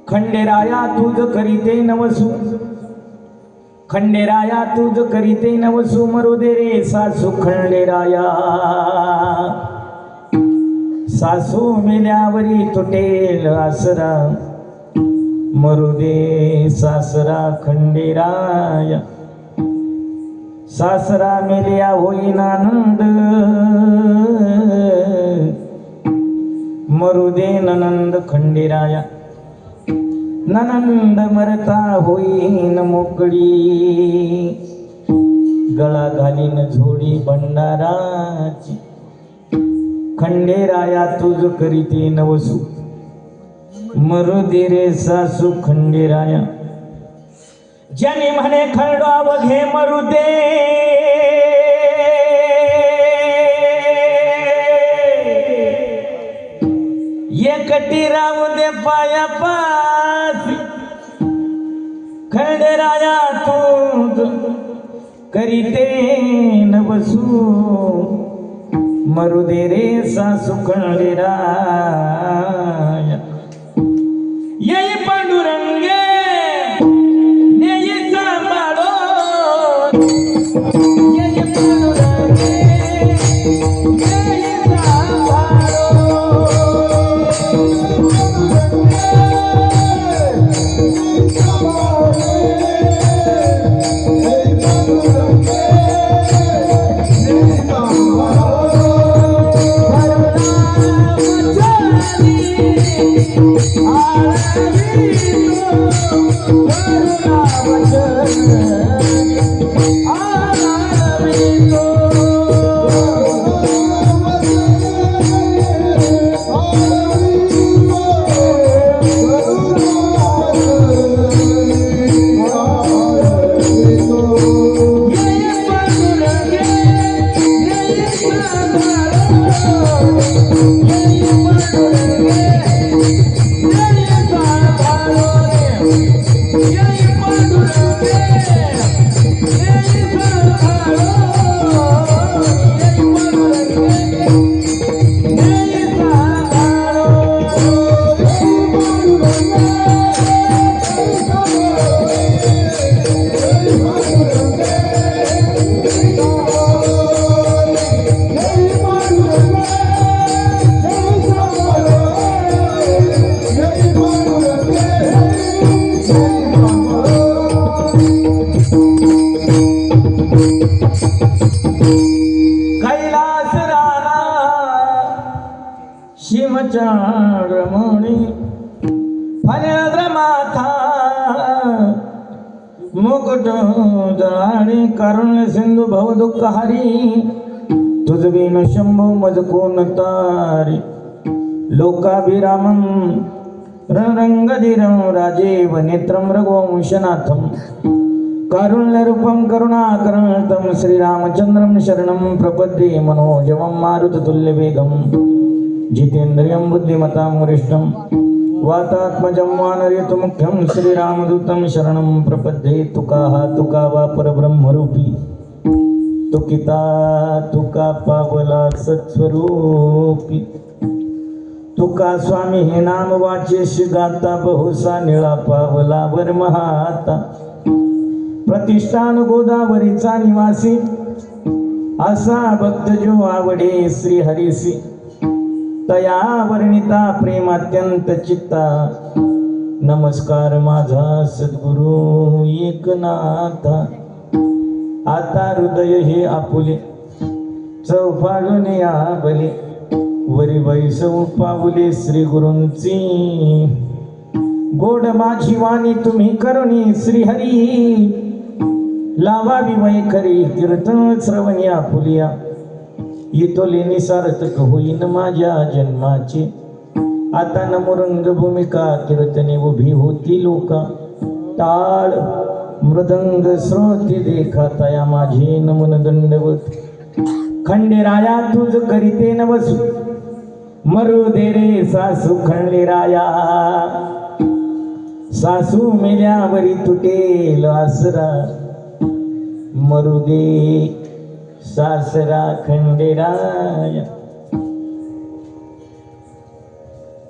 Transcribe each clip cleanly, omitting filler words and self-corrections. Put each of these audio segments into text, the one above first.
खंडेराया तुझ करीते नवसू, खंडेराया तुझ करीते नवसू, मरू दे रे सासू खंडेराया। सासू मेल्यावरी तुटेल आसरा, मरू दे सासरा खंडेराया। सासरा मेल्या होईन आनंद, मरू दे ननंद खंडेराया। ननंद मरता होईन मोकळी, गळा घालीन झोडी भंडाराची। खंडेराया तुझ करीते नवसू, मरू दे रे सासू खंडेराया। ज्याने म्हणे खरडा वघे मरू दे, एकटी राहू दे पाया पासी। खंडेराया तू करीते नवसू, मरू दे रे सासू खंडेराया। ये पांडुरंगे नेई सांभाळो, ये पांडुरंगे नेई सांभाळो। कैलास राणा शिवचंद्रमणी फलेंद्र माथा, मुकुट जाणी करुण सिंधु भव दुःखहारी। तुझ बिन शंभो मज कोण तारी, लोकाभिरामं रणरंगधीरं राजीव नेत्रं रघुवंशनाथं। कारुण्यरूपं करुणाकरं श्रीरामचंद्रं शरणं प्रपद्ये। मनोजवं मारुततुल्यवेगं, जितेन्द्रियं बुद्धिमतां वरिष्ठं, वातात्मजं वानरयुतमुख्यं श्रीरामदूतं शरणं प्रपद्ये। तुका वा परब्रह्मरूपी, तुकिता तुका पावला सत्स्वरूपी। तुका स्वामी हे नाम वाचेशी गाता, बहुसा निळा पावला वर महाता। प्रतिष्ठान गोदावरीचा निवासी, असा भक्त जो आवडे श्री हरीसी। तया वर्णिता प्रेमात्यंत चित्ता, नमस्कार माझा सद्गुरु एकनाथा। आता हृदय हे आपुले, चौफाळून आबले, वरी वैसव पाऊले श्री गुरूंची। गोड माझी वाणी तुम्ही करुणी श्रीहरी, लावावी वैखरी कीर्तन श्रवण्या फुलिया। इतोले निसार्थक होईन माझ्या जन्माचे, आता नमुरंग भूमिका कीर्तने उभी होती लोका। टाळ मृदंग श्रोती देखा, तया माझे नमन दंडवत। खंडेराया तुझ करीते नवसू, मरू दे रे सासू खंडेराया। सासू मेल्यावरी तुटेल आसरा, मरू दे सासरा खंडेराया।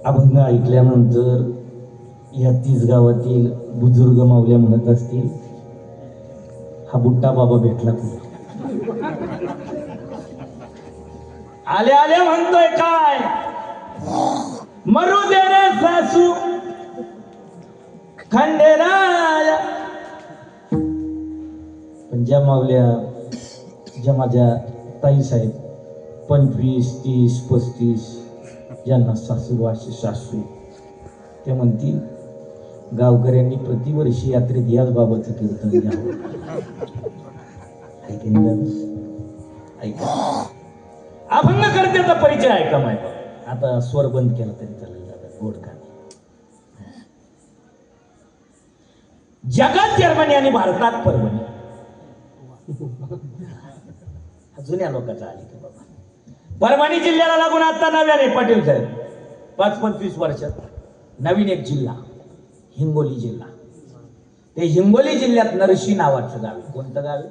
अभंग ऐकल्यानंतर या 30 गावातील बुजुर्ग माऊल्या म्हणत असतील, हा बुट्टा बाबा भेटला तुला. आले आले म्हणतोय काय, मरू दे रे सासू खंडेराया. पण ज्या माऊल्या, ज्या माझ्या ताई साहेब 25, 30, 35 ज्यांना सासूरवाशी सासू, ते म्हणतील गावकऱ्यांनी प्रतिवर्षी यात्रेत याच बाबाचं कीर्तन घ्यावं. ऐका, अभंग करतेचा परिचय ऐका माहिती. आता स्वर बंद केला तरी चालेल दादा, गोड का. जगात जर्मनी आणि भारतात परभणी. जुन्या लोकांचा आली की बाबा. परभणी जिल्ह्याला लागून आता नव्याने पाटील साहेब 25 वर्षात नवीन एक जिल्हा, हिंगोली जिल्हा. ते हिंगोली जिल्ह्यात नरशी नावाचं गाव आहे. कोणतं गाव आहे?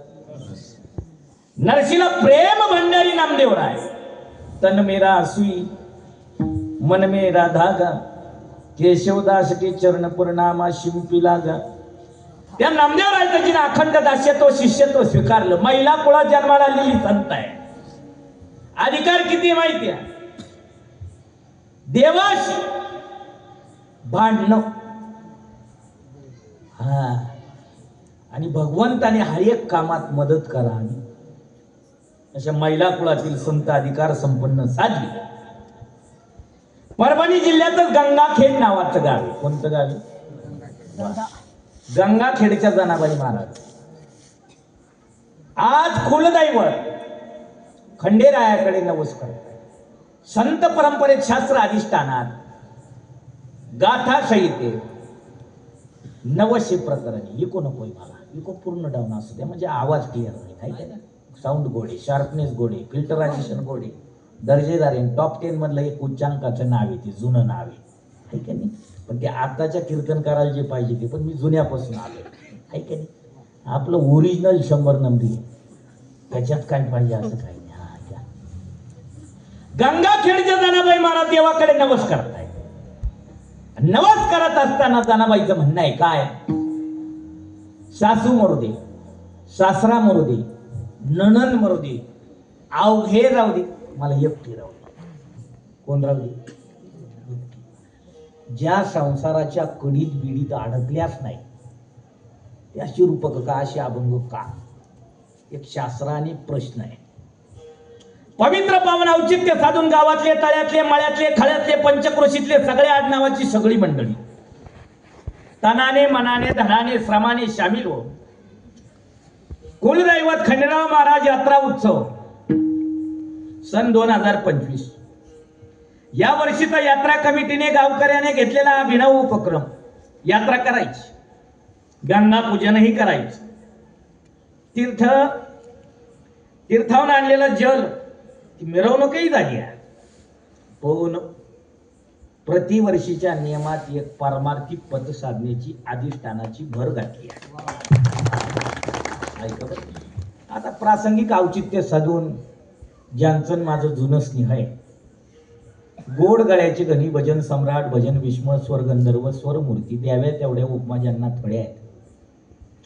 नरशीला प्रेम भंडारी नामदेवराय. तन मेरा सुई मन मेरा धागा, केशवदास के चरण प्रणामा शिंपी लागा. त्या नामदेवरायचं जिने अखंड दास्यत्व शिष्यत्व स्वीकारलं. महिला कुळात जन्माला आलेली संत आहे. अधिकार किती माहिती आहे? देवाशी भांडणं, हा, आणि भगवंताने हर एक कामात मदत करा. अशा महिला कुळातील संत अधिकार संपन्न साधली. परभणी जिल्ह्यातच गंगाखेड नावाचं गाव आहे. कोणतं गाव आहे? गंगाखेडच्या जनाबाई महाराज. आज कुलदैवत खंडेरायाकडे नवस करतात. संत परंपरेत शास्त्र अधिष्ठानात गाथा संहितेत 900 प्रकरणी. इको नकोय मला, इको पूर्ण डाऊन असू द्या म्हणजे आवाज क्लिअर नाही. काय काय साऊंड गोडे, शार्पनेस गोडे, फिल्टरायझेशन गोडे, दर्जेदार आहे. टॉप 10 मधलं एक उच्चांकाचं नाव आहे, ते जुनं नाव आहे का नाही. पण ते आताच्या कीर्तनकाराला जे पाहिजे ते, पण मी जुन्यापासून आलो आहे का नाही. आपलं ओरिजिनल 100 नंबरी, त्याच्यात काय पाहिजे असं काही नाही. गंगाखेडच्या जनाबाई महाराज देवाकडे नवस करताय. नवस करत असताना जनाबाईचं म्हणणं आहे काय, सासू मरू दे, सासरा मरू दे, नणंद मरू दे, अवघे राहू दे, मला एकटी राहू दे. कोण राहू दे? ज्या संसाराच्या कडीत बिडीत अडकल्याच नाही त्या शिरूपक का, अशी अभंग का. एक शास्त्राने प्रश्न आहे. पवित्र पावन औचित्य साधून गावातले, तळ्यातले, मळ्यातले, खळ्यातले, पंचक्रोशीतले सगळे आडनावाची सगळी मंडळी तनाने, मनाने, धनाने, श्रमाने सामील हो. कुलदैवत खंडेराव महाराज यात्रा उत्सव सन 2025. या वर्षीचा यात्रा कमिटीने गावकऱ्याने घेतलेला अभिनव उपक्रम. यात्रा करायची, गंगा पूजनही करायचं, तीर्थावून आणलेलं जल मिरवणूकही झाली आहे. पण प्रतिवर्षीच्या नियमात एक पारमार्थिक पद साधण्याची अधिष्ठानाची भर घातली आहे. आता प्रासंगिक औचित्य साधून ज्यांचं माझं जुनं स्नेह आहे, गोड गळ्याचे गणी भजन सम्राट, भजन विस्मय, स्वर गंधर्व, स्वरमूर्ती द्याव्या तेवढ्या उपमा ज्यांना थोड्या आहेत.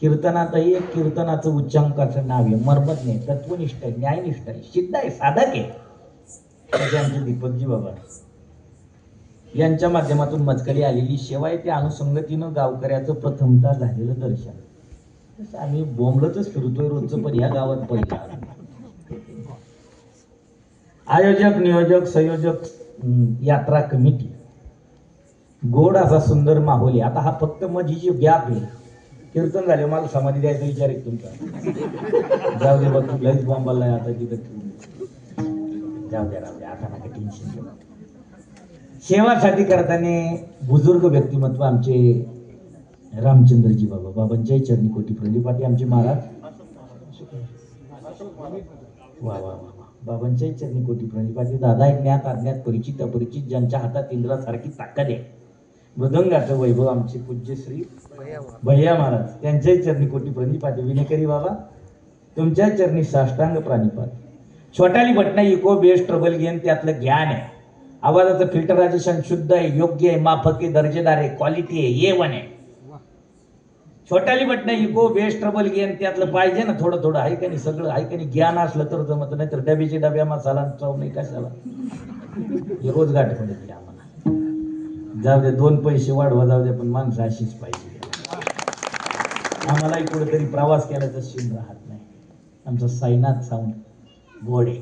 कीर्तनातही एक कीर्तनाचं उच्चांकाचं नाव आहे, मर्मज्ञ आहे, तत्वनिष्ठ आहे, न्यायनिष्ठ आहे, सिद्ध आहे, साधक आहे. आमचे दीपकजी बाबा यांच्या माध्यमातून मजकरी आलेली सेवा आहे. त्या अनुसंगतीनं गावकऱ्याचं प्रथमता झालेलं दर्शन. आम्ही बोंबलतच फिरतोय रोजचं, पण या गावात पहिला आयोजक, नियोजक, संयोजक, यात्रा कमिटी, गोड असा सुंदर माहोल आहे. आता हा फक्त माझी जी गॅप आहे, कीर्तन झाले मला समाधी द्यायचा विचार आहे तुमचा. जाऊ दे बघ, लईच बॉम्बाला आता तिथं जाऊ द्या, राहू द्या, आता नका टेन्शन घेऊ. सेवासाठी करताना बुजुर्ग व्यक्तिमत्व आमचे रामचंद्रजी बाबा, बाबांच्याही चरणी कोटी प्रदीपाती आमचे महाराज. वा वा वा, बाबांच्याही चरणी कोटी प्रणिपाती. दादा एक ज्ञात अज्ञात, परिचित अपरिचित, ज्यांच्या हातात इंद्रासारखी ताकद आहे, मृदंगाचं वैभव आमचे पूज्य श्री भैया महाराज, त्यांच्याही चरणी कोटी प्रणिपाती. विनेकरी बाबा तुमच्या चरणी साष्टांग प्राणिपात. छोटाली बटना इको बेस्ट ट्रबल गेन त्यातलं ज्ञान आहे. आवाजाचं फिल्टरायझेशन शुद्ध आहे, योग्य आहे, माफक आहे, दर्जेदार आहे, क्वालिटी आहे, A1 आहे. छोटाली बट नाही, इको बेस्ट ट्रबल गेम त्यातलं पाहिजे ना थोडं थोडं, आहे का नाही? सगळं आहे का नाही? ज्ञान असलं तर जमत, नाही तर डब्याचे डब्या मसाला चव नाही कशाला. हे रोज गाठ पडते आम्हाला. जाऊ दे, 2 पैसे वाढवा जाऊ दे, पण माणसं अशीच पाहिजे. आम्हालाही कुठेतरी प्रवास केल्याचं शिन राहत नाही. आमचं साईनाथ साऊंड गोड आहे,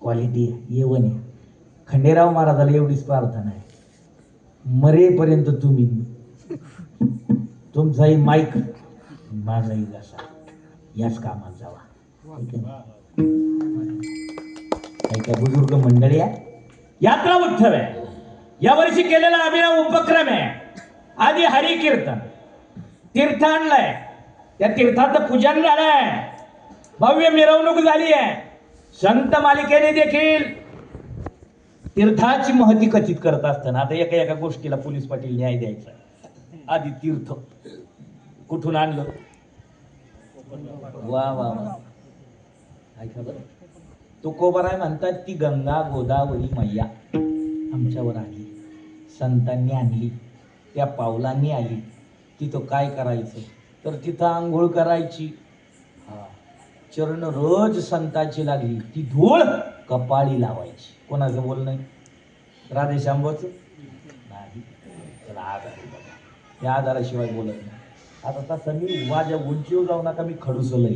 क्वालिटी आहे, A1 आहे. खंडेराव महाराजाला एवढीच प्रार्थना आहे, मरेपर्यंत तुम्ही, तुमचाही माईक माझाही घसा, याच कामात जावा. काही काय बुजुर्ग मंडळी आहे. यात्रा उत्सव आहे, यावर्षी केलेला अभिनव उपक्रम आहे. आधी हरी कीर्तन, तीर्थ आणलंय, त्या तीर्थाचं पूजन झालंय, भव्य मिरवणूक झाली आहे. संत मालिकेने देखील तीर्थाची महती कथित करत असताना आता एका एका गोष्टीला पोलीस पाटील न्याय द्यायचा. आधी तीर्थ कुठून आणलं? वा वा वा, ऐका बरं, तुकोबाराय म्हणतात ती गंगा गोदावरी मैया आमच्यावर आली, संतांनी आणली, त्या पावलांनी आली. तिथं काय करायचं तर तिथं आंघोळ करायची. चरण रोज संतांची लागली, ती धूळ कपाळी लावायची. कोणाचं बोल नाही? राधेश्यामच नाही, त्याला आधार आहे बाबा, या आधाराशिवाय बोलत नाही. आता तसं मी माझ्या उंचीवर जाऊ नका, मी खडूसलंय,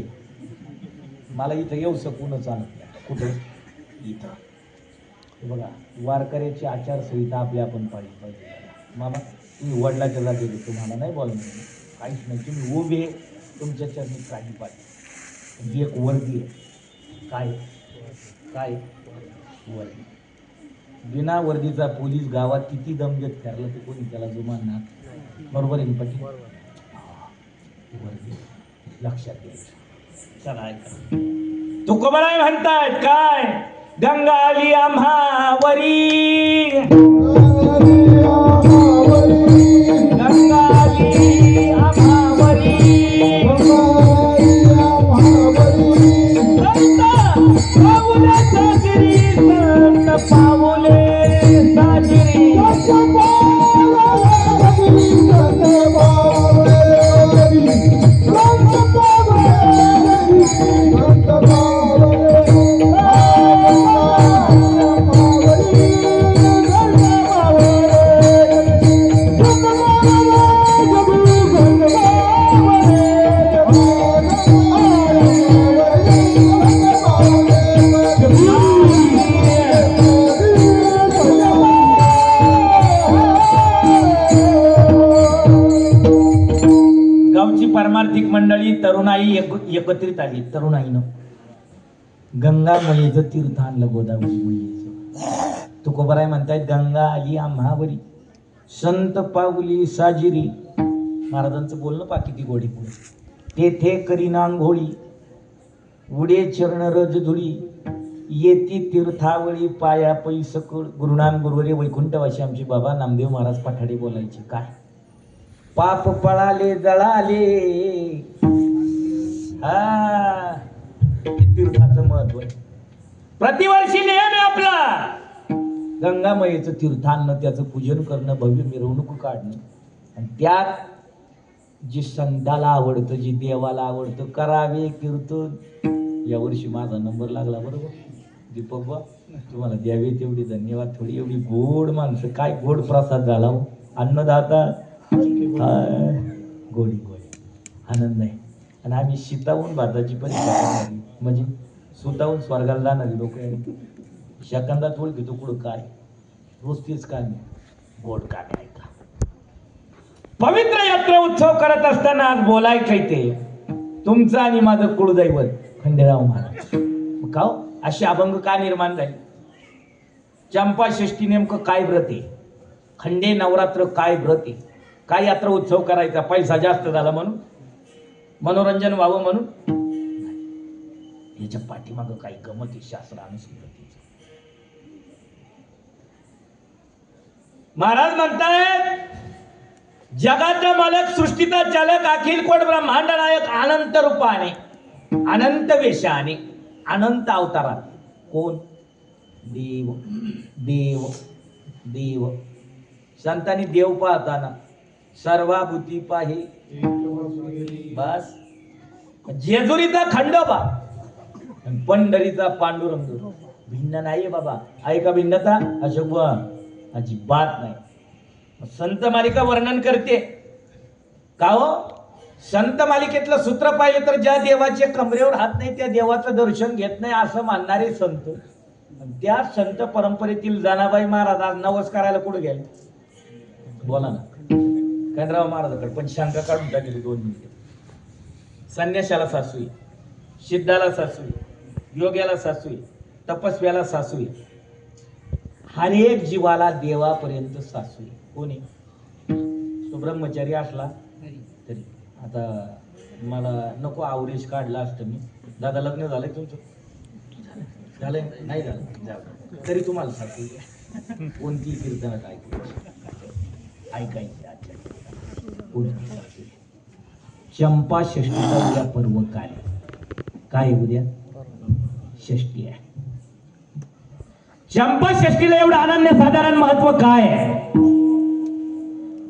मला इथं येऊ शकून चालत नाही. कुठं? इथं. बघा, वारकऱ्याची आचारसंहिता आपल्या आपण पाहिली पाहिजे. मामा तुम्ही वडिलाच्या जागी, तुम्हाला नाही बोलणार, काहीच नाही, तुम्ही उभे, तुमच्या चरणी काही पाहिजे. एक वर्दी आहे, काय काय वर्दी. बिना वर्दीचा पोलीस गावात किती दमगत फिरला तर कोणी त्याला जुमानणार? बरोबर आहे पटी? वर्दी लक्षात घ्यायचं. चला ऐका, तुकोबाराय म्हणतायत काय? गंगा आली आम्हावरी, गंगा आली आम्हावरी, पाऊले साजिरी, संत पाऊले साजिरी, पारमार्थिक मंडळी तरुणाई एकत्रित आली. तरुणाईनं गंगा मैयेचं तीर्थ आणलं, गोदावरी मैयेचं. तुकोबाराय म्हणतायत गंगा आली आम्हावरी, संत पावली साजिरी. महाराजांचं बोलणं पा किती गोडी पुढे. तेथे करीना अंघोळी, उडे चरण रज धुळी, येती तीर्थावळी पाया पैसकळ. गुरुनाम गुरुवरे वैकुंठवासी आमचे बाबा नामदेव महाराज पठाडे बोलायचे काय? पाप पळाले जळाले. हा तीर्थाचं महत्व आहे. प्रतिवर्षी नेहमी आपला गंगामाईचं तीर्थांना त्याचं पूजन करणं, भव्य मिरवणूक काढणं, आणि त्यात जे संताला आवडतं, जे देवाला आवडतं करावे कीर्तन. यावर्षी माझा नंबर लागला बरोबर दीपक बा, तुम्हाला द्यावे तेवढी धन्यवाद. थोडी एवढी गोड माणसं, काय गोड प्रसाद झाला हो. अन्नदाता गोडी गोडी आनंद आहे. आणि आम्ही शीतावून भाताची पण म्हणजे सुतावून स्वर्गाला जाणारी लोक आहे. शकंदात ओळखी तो कुठं काय रोज तेच काय गोड काय ऐका. पवित्र यात्रा उत्सव करत असताना आज बोलायचं ते तुमचं आणि माझं कुळदैवत खंडेराव महाराज. का अशी अभंग का निर्माण झाली? चंपा षष्ठी नेमकं काय व्रत आहे? खंडे नवरात्र काय व्रत आहे? काय यात्रा उत्सव करायचा? पैसा जास्त झाला म्हणून, मनोरंजन व्हावं म्हणून? याच्या पाठीमाग काही गमत आहे शास्त्रानुसार. महाराज म्हणतायत जगाचा मालक, सृष्टीचा चालक, अखिल कोट ब्रह्मांड नायक, अनंत रूपाने, अनंत वेशाने, अनंत अवतारात. कोण? देव. देव देव. संतांनी देव पाहताना सर्वाभूती पाहे. बस. जेजुरीचा खंडोबा आणि पंढरीचा पांडुरंग भिन्न नाहीये बाबा. आहे का भिन्नता? अशोक अजिबात नाही. संत मालिका वर्णन करते का हो? संत मालिकेतलं सूत्र पाहिलं तर ज्या देवाचे कमरेवर हात नाही त्या देवाचं दर्शन घेत नाही असं मानणारे संत. त्या संत परंपरेतील जनाबाई महाराज आज नवस करायला कुठे गेले? बोला ना. खंडराव महाराजाकडे. पण शंका काढून टाकली 2 मिनिटे. संन्याशाला सासूई, सिद्धाला सासूई, योग्याला सासूई, तपस्व्याला सासूई, हर एक जीवाला देवापर्यंत सासूई. कोणी? तो ब्रह्मचारी असला तरी. आता मला नको आवरेज काढला असतं मी. दादा लग्न झालंय तुमचं? झालंय? नाही झालं तरी तुम्हाला सासूई. कोणती कीर्तनात ऐकायची कोणती? चंपा षष्टीचा उद्या पर्व काय उद्या? षष्टी आहे. चंपा षष्टीला एवढं अनन्यसाधारण महत्व काय आहे?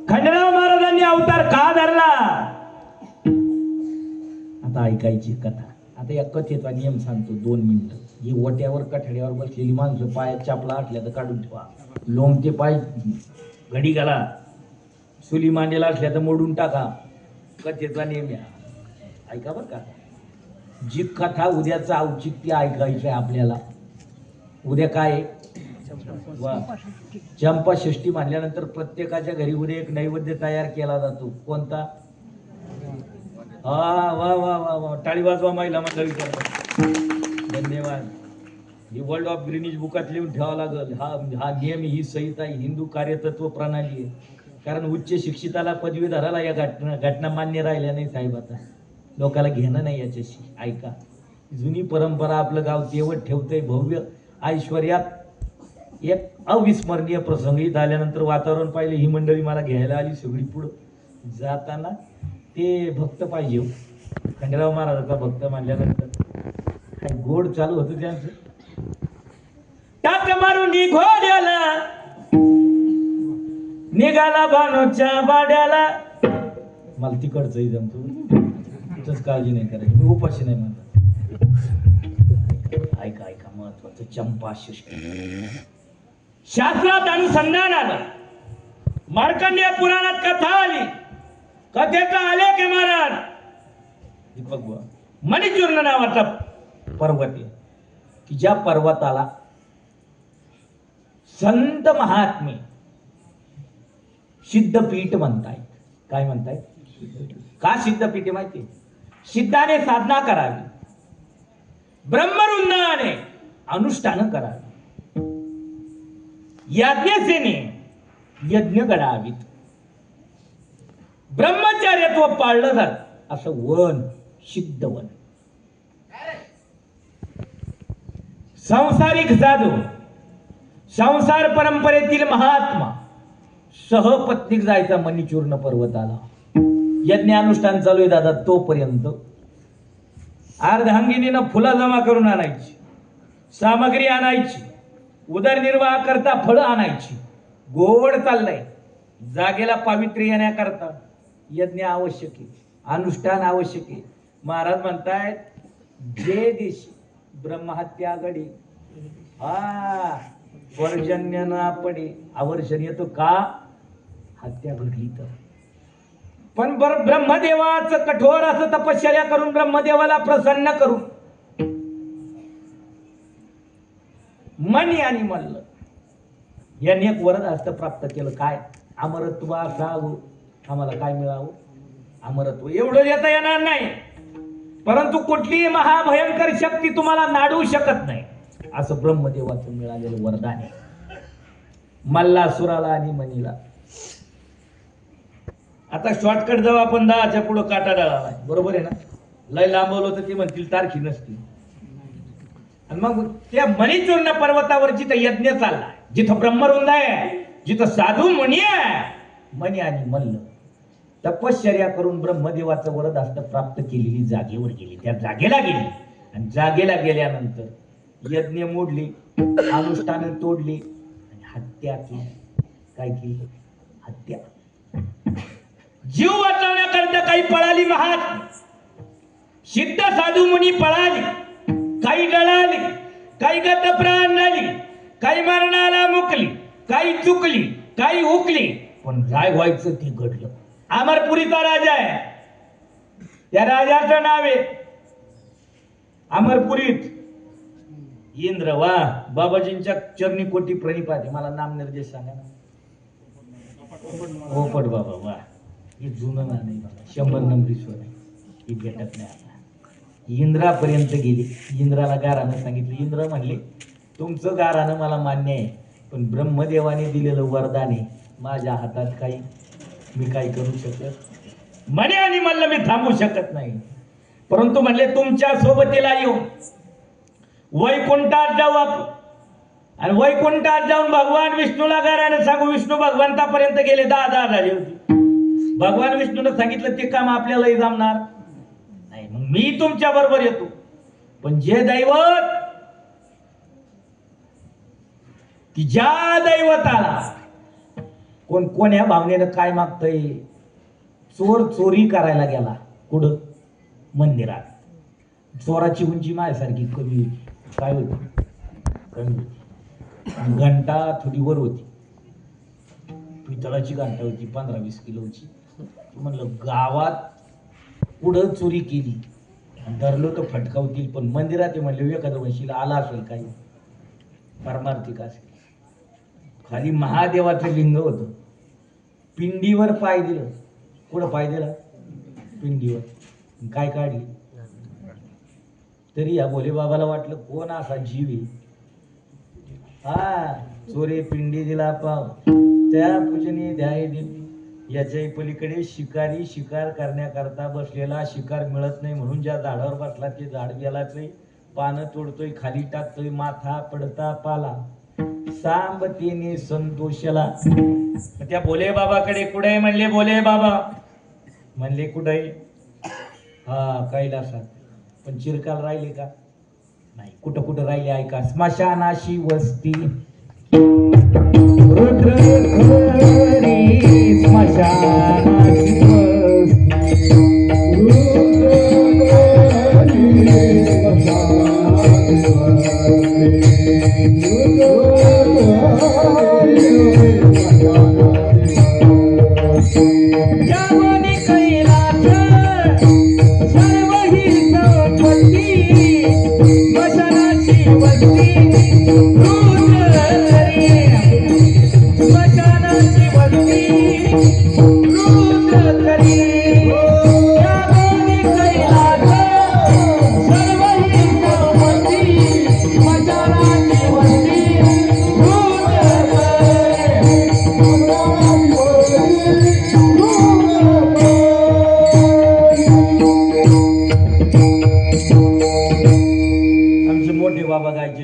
खंडराव महाराजांनी अवतार का धरला? आता ऐकायची कथा. आता या कथेचा नियम सांगतो 2 मिनिटं. ही वट्यावर कठड्यावर बसलेली माणसं पायात चापला असल्या तर काढून ठेवा. लोंबते पाय घडी घाला. सुली मांडेला असल्या तर मोडून टाका. कथेचा नियम या ऐका बरं का. जी कथा उद्याचं औचित्य ऐकायचं आहे आपल्याला. उद्या काय? चंपा षष्टी मानल्यानंतर प्रत्येकाच्या घरी उद्या एक नैवेद्य तयार केला जातो. कोणता? वा वा वा वा. टाळी वाजवा महिला मंडळी. धन्यवाद. ही वर्ल्ड ऑफ ग्रीनिज बुकात लिहून ठेवावं लागल. हा नियम, ही संहिता हिंदू कार्यतत्व प्रणाली आहे. कारण उच्च शिक्षिताला पदवीधराला या घटना मान्य राहिल्या नाही साहेब. आता लोकाला घेणं नाही याच्याशी. ऐका. जुनी परंपरा आपलं गाव तेवत ठेवतंय भव्य ऐश्वर्यात. एक अविस्मरणीय प्रसंग इथं आल्यानंतर वातावरण पाहिलं. ही मंडळी मला घ्यायला आली सगळी. पुढं जाताना ते भक्त पाहिजे. खंडराव महाराजाचा भक्त मानल्यानंतर काय गोड चालू होतं त्यांचं. टाक मारून घोड्याला निघाला भानोच्या वाड्याला. मला तिकडचं जमतो. काळजी नाही करायची. मी उपाशी नाही म्हणत. ऐका ऐका महत्वाचं. चंपा षष्टी शास्त्रात अनुसंधान आलं. मार्कंडेय पुराणात कथा आली. कथेचा आलेख आहे महाराज. दीपक बुवा मणिचूर्ण नावाचा पर्वत आहे की ज्या पर्वताला संत महात्मे सिद्धपीठ म्हणतायत. काय म्हणतायत? का सिद्धपीठ माहिती? सिद्धाने साधना करावी, ब्रह्मवृंदाने अनुष्ठान करावी, याज्ञसेने यज्ञ घडावीत, ब्रह्मचार्यत्व पाळलं जात असं वन सिद्धवन. संसारिक साधू, संसार परंपरेतील महात्मा सहपत्नीक जायचा मणिचूर्ण पर्वताला. यज्ञानुष्ठान चालू आहे दादा. तोपर्यंत अर्धांगिनीनं फुलं जमा करून आणायची, सामग्री आणायची, उदरनिर्वाह करता फळं आणायची. गोड चाललंय. जागेला पावित्र्य येण्याकरता यज्ञ आवश्यक आहे, अनुष्ठान आवश्यक आहे. महाराज म्हणतायत जे दिशी ब्रह्महत्या घडी वर्जन्य ना पडे. आवर्षण येतो का? हत्या घडली तर. पण ब्रह्मदेवाचं कठोर असं तपश्चर्या करून ब्रह्मदेवाला प्रसन्न करून मणी आणि मल्ल यांनी एक वरद हस्त प्राप्त केलं. काय? अमरत्व असावं. आम्हाला काय मिळावं? अमरत्व. एवढं देता येणार नाही, परंतु कुठलीही महाभयंकर शक्ती तुम्हाला नाडू शकत नाही असं ब्रह्मदेवाचं मिळालेलं वरदान आहे. मल्लासुराला आणि मणीला. आता शॉर्टकट जाऊ आपण. 10च्या पुढं काटा डाळाला. बरोबर आहे ना? लय लांबवलं तर ते म्हणतील तारखी नसतील. आणि मग त्या मणिचूर्ण पर्वतावर जिथं यज्ञ चाललाय, जिथं ब्रह्मवृंद आहे, जिथं साधू मुनी आहे, मणी आणि मल्ल तपश्चर्या करून ब्रह्मदेवाचं वरद हस्त प्राप्त केलेली जागेवर गेली. त्या जागेला गेली आणि जागेला गेल्यानंतर यज्ञ मोडली, अनुष्ठान तोडली आणि हत्या केली. काय केली? हत्या. जीव वाचवण्याकरता काही पळाली महात्मा, सिद्ध साधू मुनी पळाली, काही जळाली, काही गत प्राण झाली, काही मरणाला मुकली, काही चुकली, काही हुकली, पण काय व्हायचं ते घडलं. अमरपुरीचा राजा आहे, त्या राजाचं नाव आहे अमरपुरीत इंद्र. वा बाबाजींच्या चरणी कोटी प्रणिपात. मला नाम निर्देश सांगा ना. पोपट बाबा. वा हे जुनं नाव आहे बाबा, 100 नंबरीश्वर आहे. ही भेटत नाही आता. इंद्रापर्यंत गेले. इंद्राला गारानं सांगितलं. इंद्र म्हणले तुमचं गारानं मला मान्य आहे, पण ब्रह्मदेवाने दिलेलं वरदान आहे, माझ्या हातात काही मी काय करू शकत म्हणे, आणि म्हणलं मी थांबू शकत नाही. परंतु म्हणले तुमच्या सोबतीला येऊ, वैकुंठात जाऊ आपण, आणि वैकुंठात जाऊन भगवान विष्णूला गारानं सांगू. विष्णू भगवंतापर्यंत गेले. 10 झाली होती. भगवान विष्णूने सांगितलं ते काम आपल्यालाही जमणार नाही, मग मी तुमच्या बरोबर येतो, पण जे दैवत की ज्या दैवताला कोण्या भावनेनं काय मागतय. चोर चोरी करायला गेला कुठं? मंदिरात. चोराची उंची माझ्यासारखी कमी होती. काय होती? कमी होती. घंटा थोडी वर होती, पितळाची घंटा होती, 15-20 किलोची. म्हणलं गावात पुढं चोरी केली, धरलो तर फटकावतील, पण मंदिरात म्हणले एखाद्या वंशीला आला असेल काही परमार्थिक असेल. खाली महादेवाचं लिंग होतं, पिंडीवर पाय दिलं. कुठं पाय दिला? पिंडीवर. काय काढली? तरी या भोले बाबाला वाटलं कोण असा जीव आहे. हा चोरे पिंडी दिला पाव, त्या पूजनी ध्याय दिली. याच्याही पलीकडे शिकारी शिकार करण्याकरता बसलेला, शिकार मिळत नाही म्हणून ज्या झाडावर बसला ते झाड गेलाच, पानं तोडतोय, खाली टाकतोय, माथा पडता पाला, सांबतीने संतोषला. त्या भोले बाबाकडे कुठे म्हणले? भोले बाबा म्हणले कुठे? हा कैलासात. पण चिरकाल राहिले का? नाही. कुठं कुठं राहिले ऐका. स्मशानाशी वस्ती रुद्र स्मशानाशी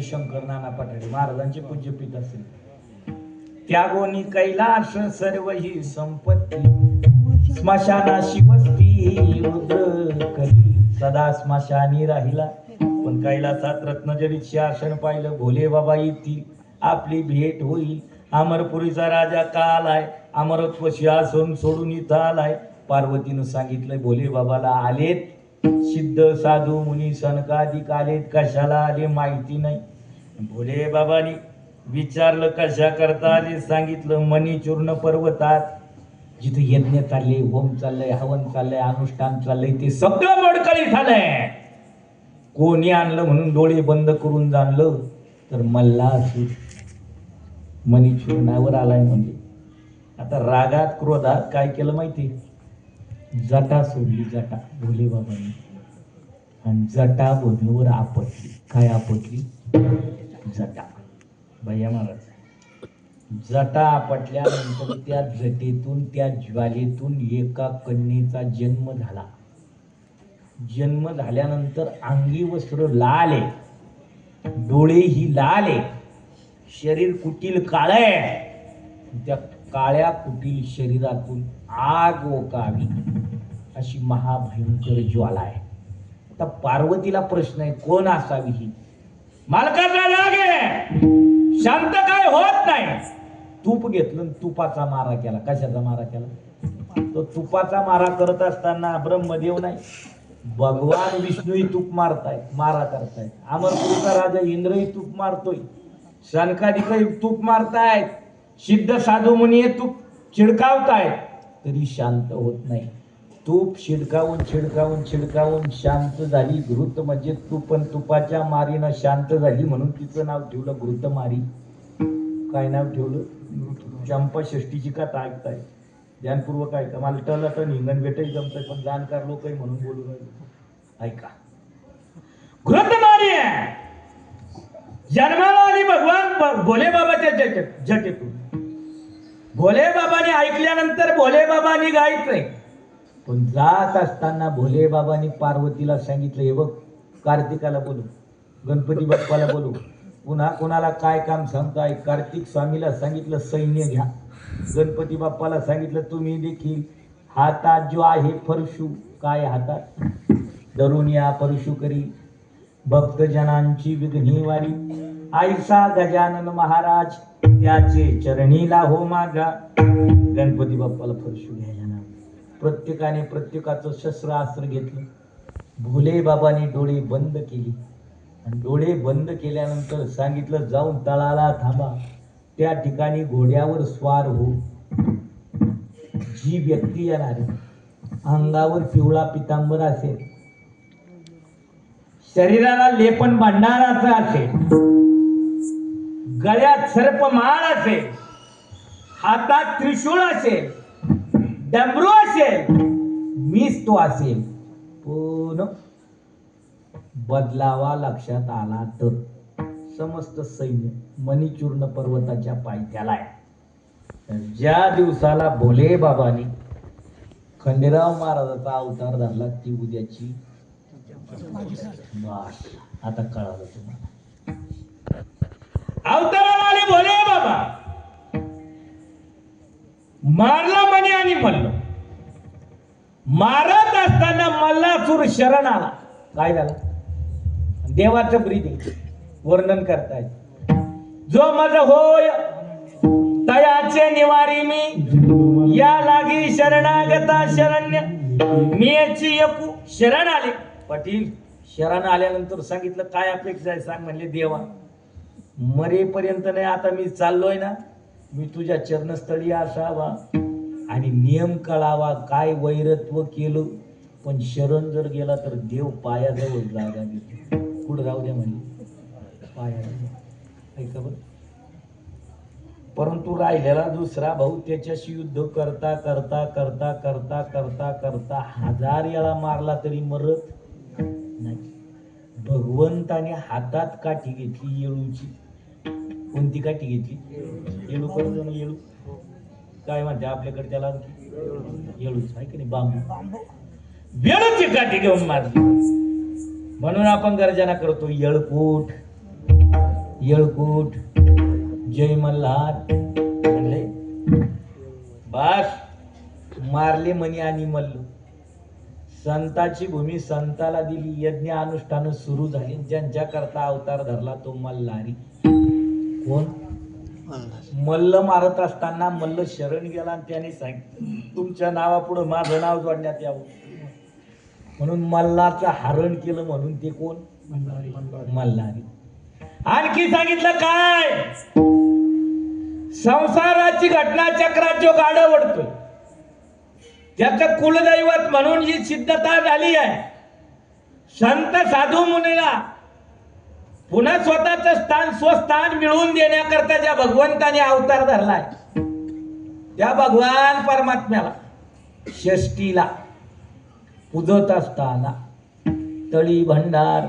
शंकर नाना पठाडे महाराजांचे पूज्यपीठ असेल. त्यागोनी कैलास सर्व ही संपत्ती, स्मशानाशी वस्ती रुद्र करी. सदा स्मशानी राहिला, पण कैलासात रत्नजडीत शासन पाहिलं. भोले बाबा येतील, आपली भेट होईल. अमरपुरीचा राजा का आलाय? अमरत्व सिंहासन सोडून इथं आलाय. पार्वतीनं सांगितलंय भोले बाबाला आलेत सिद्ध साधू मुनी सनकाधिक आलेत. कशाला आले माहिती नाही. भोले बाबांनी विचारलं कशा करता आले? सांगितलं मणिचूर्ण पर्वतात जिथे यज्ञ चालले, होम चाललंय, हवन चाललंय, अनुष्ठान चाललंय, ते सगळं मोडकळी झालंय. कोणी आणलं म्हणून डोळे बंद करून जाणलं तर मल्लासूर मणिचूर्णावर आलाय. म्हणजे आता रागात क्रोधात काय केलं माहिती? जटा सोडली. जटा भोले बाबांनी, आणि जटा भोलेवर आपटली. काय आपटली? जटा. भैया महाराज जटा आपटल्यानंतर त्या जटेतून, त्या ज्वालेतून एका कन्येचा जन्म झाला. जन्म झाल्यानंतर अंगी वस्त्र लाल आहे, डोळेही लाल आहे, शरीर कुटील काळ आहे. त्या काळ्या कुटील शरीरातून आग ओकावी अशी महाभयंकर ज्वाला आहे. आता पार्वतीला प्रश्न आहे कोण असावी ही? मालकाचा राग आहे, शांत काय होत नाही. तूप घेतलं आणि तुपाचा मारा केला. कशाचा मारा केला? तो तुपाचा मारा करत असताना ब्रह्मदेव नाही, भगवान विष्णूही तूप मारा करतायत. अमरपुरीचा राजा इंद्रही तूप मारतोय, शनकादिकही तूप मारतायत, सिद्ध साधू मुनी तूप चिडकावतायत, तरी शांत होत नाही. तूप छिडकावून शांत झाली. घृत म्हणजे तूप, तुपाच्या मारीनं शांत झाली म्हणून तिचं नाव ठेवलं घृतमारी. काय नाव ठेवलं? चंपा षष्टीची कथा ऐकताय, ध्यानपूर्वक ऐका. मला टन हिंगण भेटही जमतंय, पण जाणकार लोकही म्हणून बोलू राहिले. ऐका, घृतमारी जन्माला आली भगवान भोले बाबाच्या जटेतून. भोले बाबाने ऐकल्यानंतर भोले बाबांनी गायचंय, पण जात असताना भोले बाबांनी पार्वतीला सांगितलं, हे बघ कार्तिकाला बोलू, गणपती बाप्पाला बोलू, पुन्हा कोणाला काय काम सांगताय. कार्तिक स्वामीला सांगितलं सैन्य घ्या, गणपती बाप्पाला सांगितलं तुम्ही देखील हातात जो आहे परशु, काय हातात धरून या परशु करी भक्तजनांची विघ्नी वारी. ऐसा गजानन महाराज त्याचे चरणीला हो माझा. गणपती बाप्पाला परशु घ्यायला ना, प्रत्येकाने प्रत्येकाचं शस्त्रास्त्र घेतलं. भोले बाबाने डोळे बंद केले आणि डोळे बंद केल्यानंतर सांगितलं जाऊन तळाला थांबा, त्या ठिकाणी घोड्यावर स्वार हो. जी व्यक्ती येणार अंगावर पिवळा पितांबर असेल, शरीराला लेपन भंडाराचा असेल, गळ्यात सर्पमाळ असेल, हातात त्रिशूळ असेल, डमरू असेल, मीच तो असेल, पण बदलावा लक्षात आला तर समस्त सैन्य मणिचूर्ण पर्वताच्या पायथ्याला आहे. ज्या दिवसाला भोले बाबांनी खंडेराव महाराजाचा अवतार धरला ती उद्याची. आता कळालं तुम्हाला. अवताराला आले भोले बाबा, मारला मणी आणि मल्ल. मारत असताना मल्लासूर शरण आला. काय झालं? देवाचं ब्रीदिंग वर्णन करतायत. जो मज होय तयाचे निवारी मी, या लागी शरणागता शरण्य मीची एकू. शरण आले पाटील. शरण आल्यानंतर सांगितलं काय अपेक्षा आहे सांग. म्हणले देवा मरेपर्यंत नाही, आता मी चाललोय ना, मी तुझ्या चरणस्थळी असावा आणि नियम कळावा. काय वैरत्व केलं, पण शरण जर गेला तर देव पायाजवळ जागा देतो. पुढे राहू द्या म्हणले पायाजवळ. ऐका बरं. परंतु राहिलेला दुसरा भाऊ त्याच्याशी युद्ध करता करता करता करता करता करता 1000 वेळा मारला तरी मरत नाही. भगवंताने हातात काठी घेतली येळूची. कोणती काठी घेतली? येळू. करून येळू काय म्हणते आपल्याकडे त्याला? येळूच आहे की नाही? बांबू. वेळूची काठी घेऊन मारली. म्हणून आपण गर्जना करतो येळकूट येळकूट जय मल्हार. म्हणले बास मारले मणी आणि मल्ल. संताची भूमी संताला दिली. यज्ञ अनुष्ठान सुरू झाली. ज्यांच्या करता अवतार धरला तो मल्हारी. कोण? मल्ल मारत असताना मल्ल शरण गेला आणि त्याने सांगितलं तुमच्या नावापुढे माझं नाव जोडण्यात यावं म्हणून मल्लाचं हरण केलं. म्हणून ते कोण? मल्हारी. आणखी सांगितलं काय? संसाराची घटना चक्रात जो गाडा ओढतोय त्याचं कुलदैवत म्हणून जी सिद्धता झाली आहे. संत साधू मुनीला पुन्हा स्वतःचं स्थान स्वस्थान मिळवून देण्याकरता ज्या भगवंताने अवतार धरलाय त्या भगवान परमात्म्याला षष्टीला पूजत असताना तळी भंडार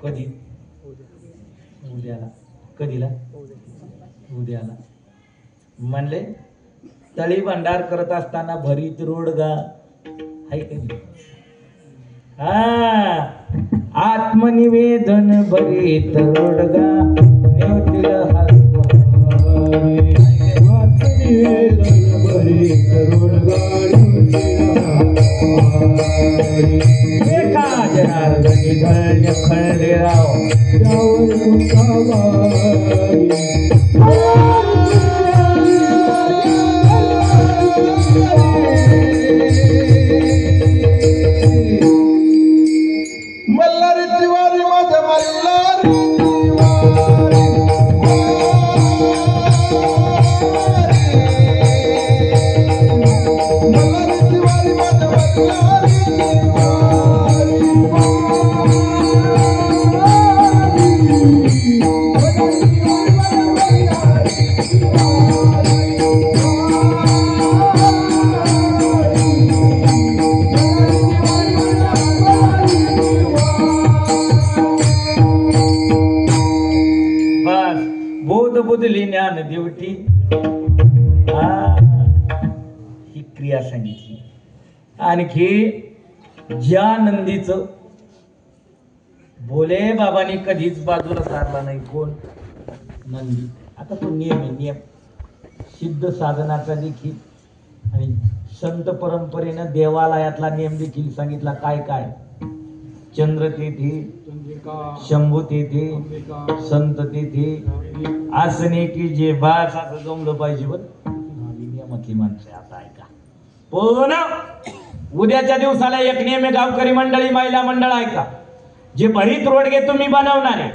कधी? उद्याला. कधीला? उद्याला. म्हणले तळी भंडार करत असताना भरीत रोडगा आहे कधी? आत्मनिवेदन भरीत रोडगा जनार्दनी धन्य खंडेराव त्यावर बस बोध बुधली ज्ञान देवटी ही क्रिया सांगितली. आणखी ज्या नंदीचं भोले बाबांनी कधीच बाजूला सारला नाही, कोण? नंदी. आता तो नियम आहे, नियम सिद्ध साधनाचा देखील आणि संत परंपरेनं देवालयातला नियम देखील सांगितला. काय काय? चंद्र तेथे, शंभू तेथे, संत तेथे, आसने की जे बास असं जमलं पाहिजे. बरं नियमातली माणसं आता ऐका. पण उद्याच्या दिवसाला एक नियम आहे, गावकरी मंडळी, महिला मंडळ ऐका. जे भरीत रोडगे तुम्ही बनवणार आहे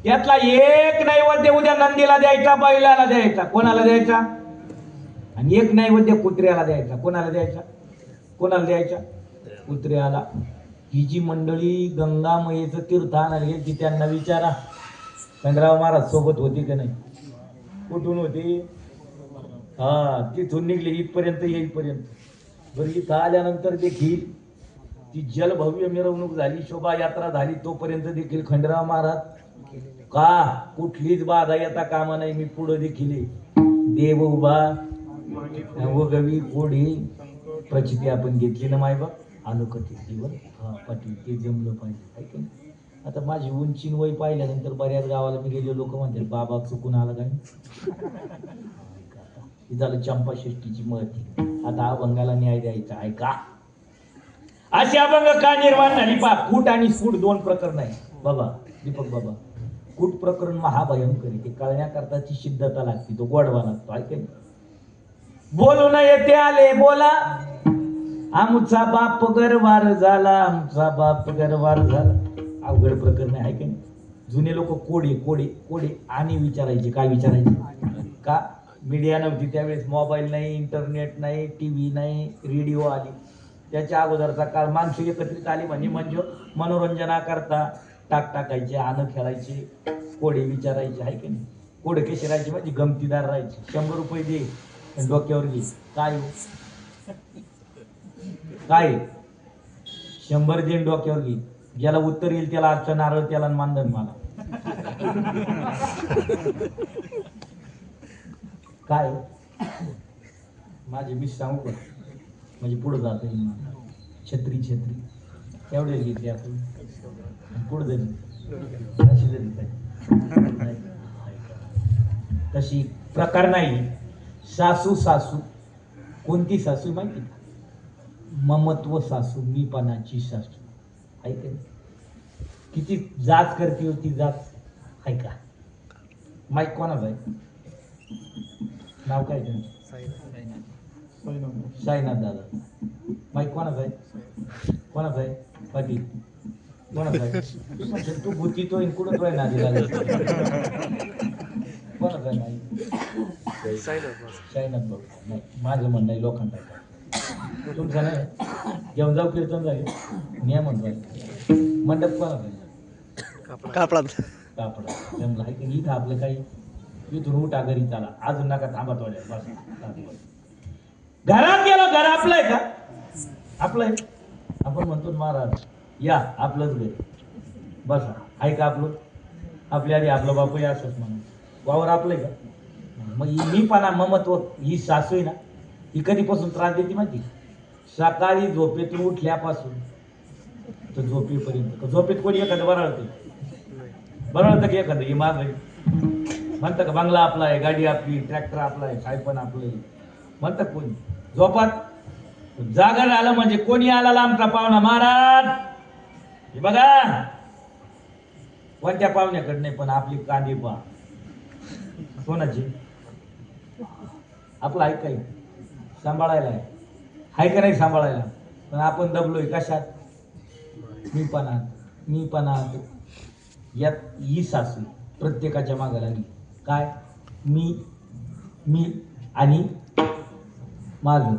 त्यातला एक नैवेद्य उद्या नंदीला द्यायचा, बैलाला द्यायचा. कोणाला द्यायचा? आणि एक नैवेद्य कुत्र्याला द्यायचा. कोणाला द्यायचा? कोणाला द्यायचा? कुत्र्याला. ही जी मंडळी गंगामयेचं तीर्थ आणायला गेली त्यांना विचारा, खंडराव महाराज सोबत होती का नाही? कुठून होती? तिथून निघली इथपर्यंत येईपर्यंत. बरं इथं आल्यानंतर देखील ती जलभव्य मिरवणूक झाली, शोभायात्रा झाली, तोपर्यंत देखील खंडराव महाराज का कुठलीच बाधा येता कामा नाही. मी पुढे देखील देव उभा व गवी कोढी प्रचिती आपण घेतली ना मायबा. आलो कथेवर पाटील ते जमलं पाहिजे आहे की नाही. आता माझी उंची वय पाहिल्यानंतर बऱ्याच गावाला मी गेले, लोक म्हणतात बाबा चुकून आला काय. हे झालं चंपा षष्टीची महती. आता अभंगाला न्याय द्यायचा आहे का? अशी अभंग का निर्माण झाली? पा कूट आणि सूट दोन प्रकरण आहे बाबा दीपक बाबा. कूट प्रकरण महाभयंकर आहे, ते कळण्याकरताची सिद्धता लागते, तो गोडवा लागतो आहे की नाही. बोलू न येते आले बोला, आमचा बाप गरवार झाला, आमचा बाप गरवार झाला. अवघड प्रकरण आहे की नाही. जुने लोक कोडे कोडे कोडे आणि विचारायचे. काय विचारायचे? का? मीडिया नव्हती त्यावेळेस, मोबाईल नाही, इंटरनेट नाही, टीव्ही नाही, रेडिओ आली. त्याच्या अगोदरचा काळ माणसं एकत्रित आली म्हणजे मनोरंजनाकरता टाकायचे, आनं खेळायचे, कोडे विचारायचे आहे की नाही. कोडे कसे राहायचे म्हणजे गमतीदार राहायचे. 100 रुपये दे डोक्यावर घे. काय काय 100 दे डोक्यावर घे. ज्याला उत्तर येईल त्याला आजचं नारळ, त्याला मानधन मला. काय माझे मी सांगू का म्हणजे पुढे जाता येईल. छत्री छत्री एवढे घेतली आपण पुढे जाईल अशी जरी तशी प्रकार नाही. सासू सासू कोणती सासू माहिती का? ममत्व सासू, मीपणाची सासू ऐक. किती जाच करते होती जाच ऐका. माईक कोणाचा आहे? नाव काय त्यांचं? साईनाथ दादा. माईक कोणाचा आहे? कोणाचा आहे? पाटील कोणाचा आहे? तू भूती तो कुठं तो आहे ना दिला कोणाचा आहे? नाही साईनाथ भाऊ नाही. माझं म्हणणं आहे लोखंडाचा. तुमचं नाही घेऊन जाऊ कीर्तन झाले नियमन झाले. मंडप कोणाचा आहे? कापडा कापडा जमला आहे की इथं आपलं काही इथून उठा घरी चाला. अजून नका थांबा थोड्या बस. घरात गेलो. घर आपलं आहे का? आपलं आहे. आपण म्हणतो महाराज या आपलंच घर बसा आहे का आपलं? आपल्या आधी आपलं बापू या असंच म्हणून वावर आपलं आहे का? मग मी पाना ममत्व ही सासू आहे ना, ही कधीपासून त्रास देते माहिती? सकाळी झोपेतून उठल्यापासून तर झोपेपर्यंत. झोपेत कोणी एखादं बरळतं की एखादं ही माझ म्हणतं का बंगला आपला आहे, गाडी आपली, ट्रॅक्टर आपला आहे, काय पण आपलं आहे म्हणतं कोणी. झोपात जागर आलं म्हणजे कोणी आला आमचा पाहुणा महाराज हे बघा. कोणत्या पाहुण्याकडे नाही पण आपली कांदी पहा. कोणाची? आपलं आहे काही सांभाळायला आहे का नाही सांभाळायला? पण आपण दबलोय कशात? मी पणात यात ही सासू प्रत्येकाच्या मागे लागली. काय? मी आणि माझं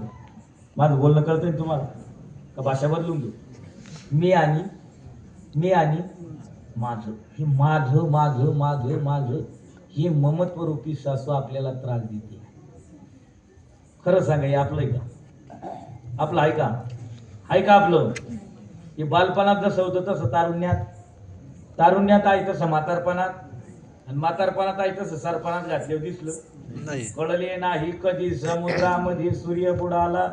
माझं बोलणं कळतंय ना तुम्हाला का भाषा बदलून घेऊ? मी आणि माझं, हे माझं ही ममत्व रूपी सासू आपल्याला त्रास देते. खरं सांगा, हे आपलं आहे का? आपलं आहे का? आहे का आपलं? हे बालपणात जसं होतं तसं तारुण्यात आहे तसं म्हातारपणात, आणि म्हातारपणात आहे तसं सरपणात घातले दिसलं नाही. कळले नाही कधी समुद्रामध्ये सूर्य बुडाला,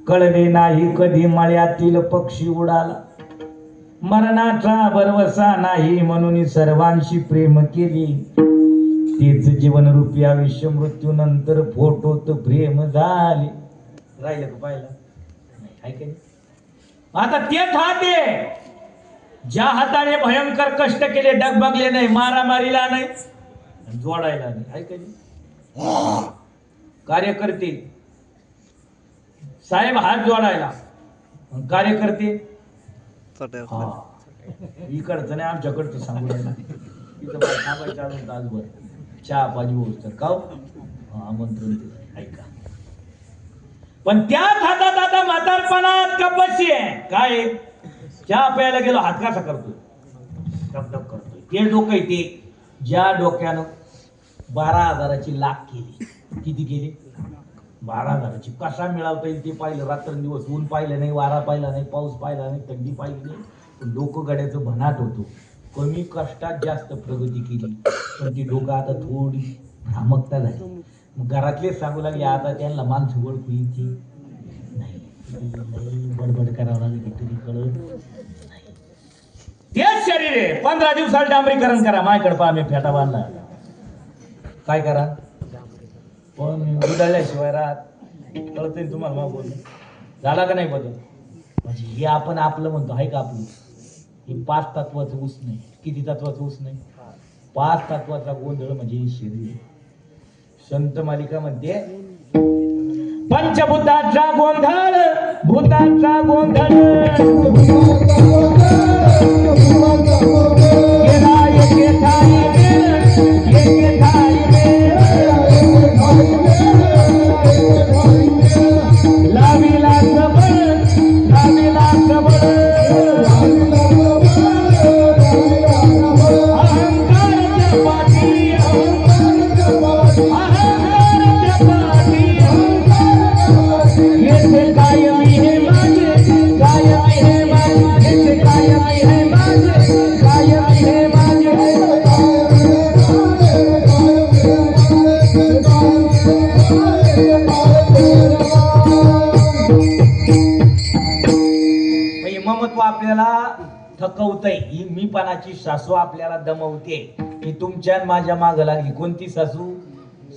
कळले नाही कधी मळ्यातील पक्षी उडाला, मरणाचा भरवसा नाही म्हणून सर्वांशी प्रेम केली, तेच जीवनरूपी आयुष्य मृत्यूनंतर फोटोत प्रेम झाले. राहिलं का पाहिलं? नाही. आता तेच हात आहे ज्या हाताने भयंकर कष्ट केले, डगबगले नाही, मारामारीला नाही, जोडायला नाही. ऐकली कार्यकर्ते साहेब हात जोडायला, कार्यकर्ते इकडचं नाही आमच्याकडचं सांगू राहिला. तिथं थांबायचं अजून तासभर, चहा पाणी होत तर का आमंत्रण दिलं. ऐका, पण त्याच हातात आता म्हातारपणात कपशी आहे. काय चहा प्यायला गेलो हात कसा करतो? डबडब करतोय. ते डोकं ते ज्या डोक्यानं 12,000ची लाख केली. किती केली? 12,000ची. कसा मिळवता येईल ते पाहिलं, रात्रंदिवस. ऊन पाहिलं नाही, वारा पाहिला नाही, पाऊस पाहिला नाही, थंडी पाहिली नाही, डोकं गड्याचं भनाट होतो. कमी कष्टात जास्त प्रगती केली, पण ती डोकं आता थोडी भ्रामकता झाली. मग घरातलेच सांगू लागले आता त्यांना माणसं ओळखू येते नाही, बडबड करावं लागेल तरी कळत नाही. तेच शरीर आहे. 15 दिवसात डांबरीकरण करा. माझ्याकडे पहा, मी फेटा बांधला. काय करा? पण उधळल्याशिवाय राहत. कळतंय तुम्हाला मग बोलणं झाला का नाही बदल? म्हणजे हे आपण आपलं म्हणतो, आहे का आपलं? हे 5 तत्वाचं ऊस नाही. किती तत्वाचं ऊस नाही? 5 तत्वाचा गोंधळ म्हणजे हे शरीर. संत मालिका म्हणते पंचभूताचा गोंधळ, भूताचा गोंधळ, लावीला आपल्याला थकवतय. ही मीपणाची सासू आपल्याला दमवते. ही तुमच्या माझ्या माग लागली. कोणती सासू?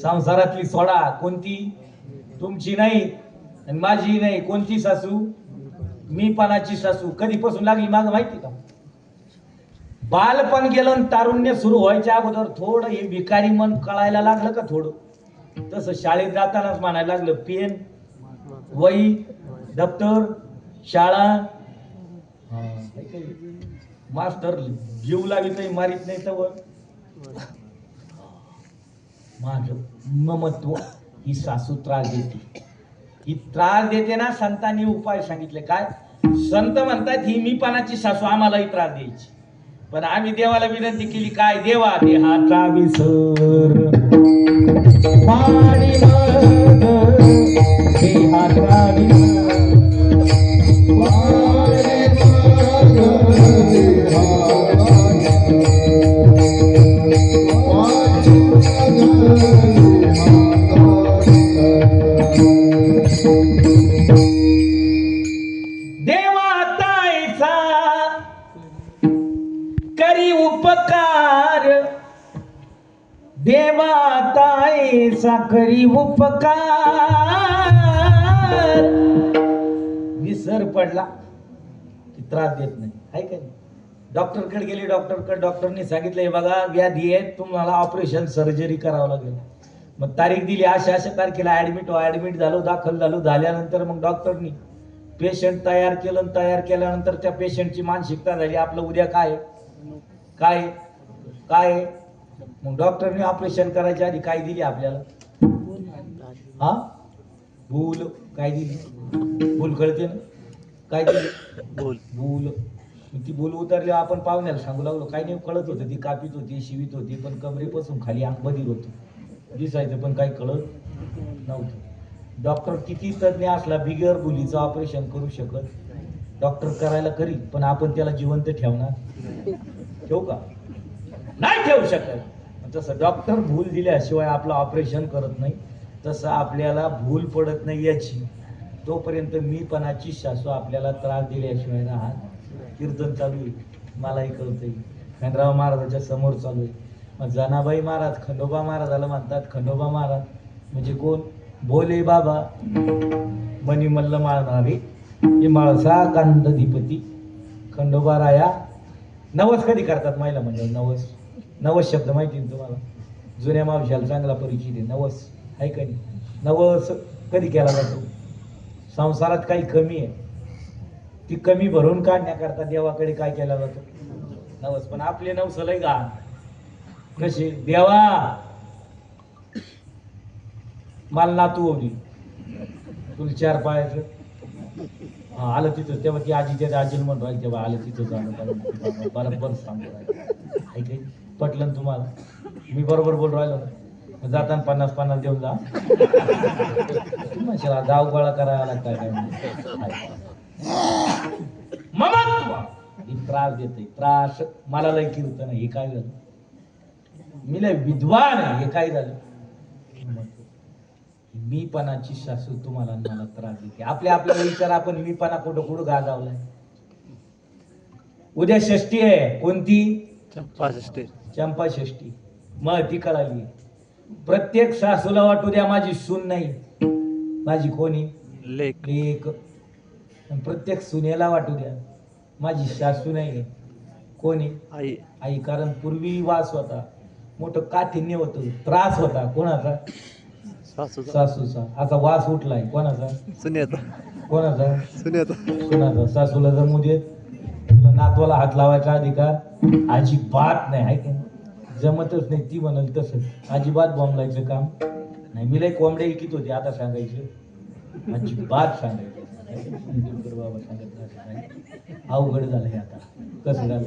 संसारातली सोडा. कोणती? तुमची नाही आणि माझी नाही. कोणती सासू? मीपणाची सासू. कधीपासून लागली माग माहिती का? बालपण गेलं, तारुण्य सुरू व्हायच्या अगोदर थोडं हे भिकारी मन कळायला लागलं का थोडं, तसं शाळेत जातानाच म्हणायला लागलं पेन, वही, दप्तर, शाळा. मास्टर जीव लागली मारित नाही तर माझं ममत्व ही सासू त्रास देते. ही त्रास देते ना. संतांनी उपाय सांगितले. काय संत म्हणतात? ही मीपणाची सासू आम्हालाही त्रास द्यायची, पण आम्ही देवाला विनंती केली. काय? देवा देहाचा विसर पाणी देहाचा विसर करी उपकार. देवाताईचा करी उपकार. विसर पडला की त्रास देत नाही. आहे का? डॉक्टरकडे गेली. डॉक्टरने सांगितलं बघा व्याधी आहे, तुम्हाला ऑपरेशन सर्जरी करावं लागेल. मग तारीख दिली. अशा तारखेला ऍडमिट झालो, दाखल झालो. झाल्यानंतर मग डॉक्टरनी पेशंट तयार केलं. तयार केल्यानंतर त्या पेशंटची मानसिकता झाली आपलं उद्या काय काय काय. मग डॉक्टरने ऑपरेशन करायच्या आधी काय दिली आपल्याला? हा भूल काय दिली? भूल कळते ना? काय दिली? भूल. ती भूल उतरली, आपण पाहुण्याला सांगू लागलो, काही नाही कळत होतं, ती कापीत होती, शिवीत होती, पण कमरेपासून खाली अंग बधीर होतं, दिसायचं पण काही कळत नव्हतं. डॉक्टर किती तज्ञ असला बिगर भुलीचं ऑपरेशन करू शकत, डॉक्टर करायला करील, पण आपण त्याला जिवंत ठेवणार? ठेवू का? नाही ठेवू शकत. तसं डॉक्टर भूल दिल्याशिवाय आपलं ऑपरेशन करत नाही, तसं आपल्याला भूल पडत नाही याची तोपर्यंत मीपणाची सासू आपल्याला त्रास दिल्याशिवाय राहत. कीर्तन चालू आहे, मलाही कळतंय, खंडराव महाराजाच्या समोर चालू आहे. मग जनाबाई महाराज खंडोबा महाराजाला म्हणतात. खंडोबा महाराज म्हणजे कोण? भोले बाबा मणिमल्ल माळणारे हे माळसा कांदधिपती खंडोबा राया. नवस कधी करतात महिला म्हणजे? नवस, नवस शब्द माहिती ना तुम्हाला? जुन्या मावशाला चांगला परिचित आहे. नवस आहे का नाही? नवस कधी केला जातो? संसारात काही कमी आहे, ती कमी भरून काढण्याकरता देवाकडे काय केला जातो? नवस. पण आपले नवस लय घाण. कसे? देवा मला नातू होती, तुला 4 पायाचं आलं तिथं, तेव्हा ती आजी त्या आजीला म्हणून राहील, तेव्हा आलं तिथं जाणं बरोबर सांगू राहिलं. काही पटलं तुम्हाला? मी बरोबर बोल राहिलो ना? जाताना 50-50 देऊन जा. तुम्हाला गाव गोळा करायला काय काय ममत्व ही त्रास देते. त्रास मला लय कीर्तन हे काय झालं? मी लय विद्वान आहे हे काय झालं? मीपणाची सासू तुम्हाला मला त्रास देते. आपल्याला विचार, आपण मीपणा कुठं गाजावलाय? उद्या षष्टी आहे. कोणती? चंपा षष्टी. मग ती कळाली. प्रत्येक सासूला वाटू द्या माझी सून नाही, माझी कोणी? लेक. प्रत्येक सुनेला वाटू द्या माझी सासू नाही, कोणी? आई. कारण पूर्वी वास होता, मोठं काठिन्य होतं, त्रास होता. कोणाचा? सासूचा. आता वास उठलाय कोणाचा? सुनेचा. कोणाचा? सुनाचा. सासूला जमू देत, तुला नातवाला हात लावायचा अधिकार अजिबात नाही, आहे की नाही? जमतच नाही. ती म्हणाल तसं अजिबात बोंबलायचं काम नाही. मी लय कोंबड्या इकित होते, आता सांगायचं अजिबात सांगायचं बाबा सांगत नाही. अवघड झालं हे आता. कसं झालं?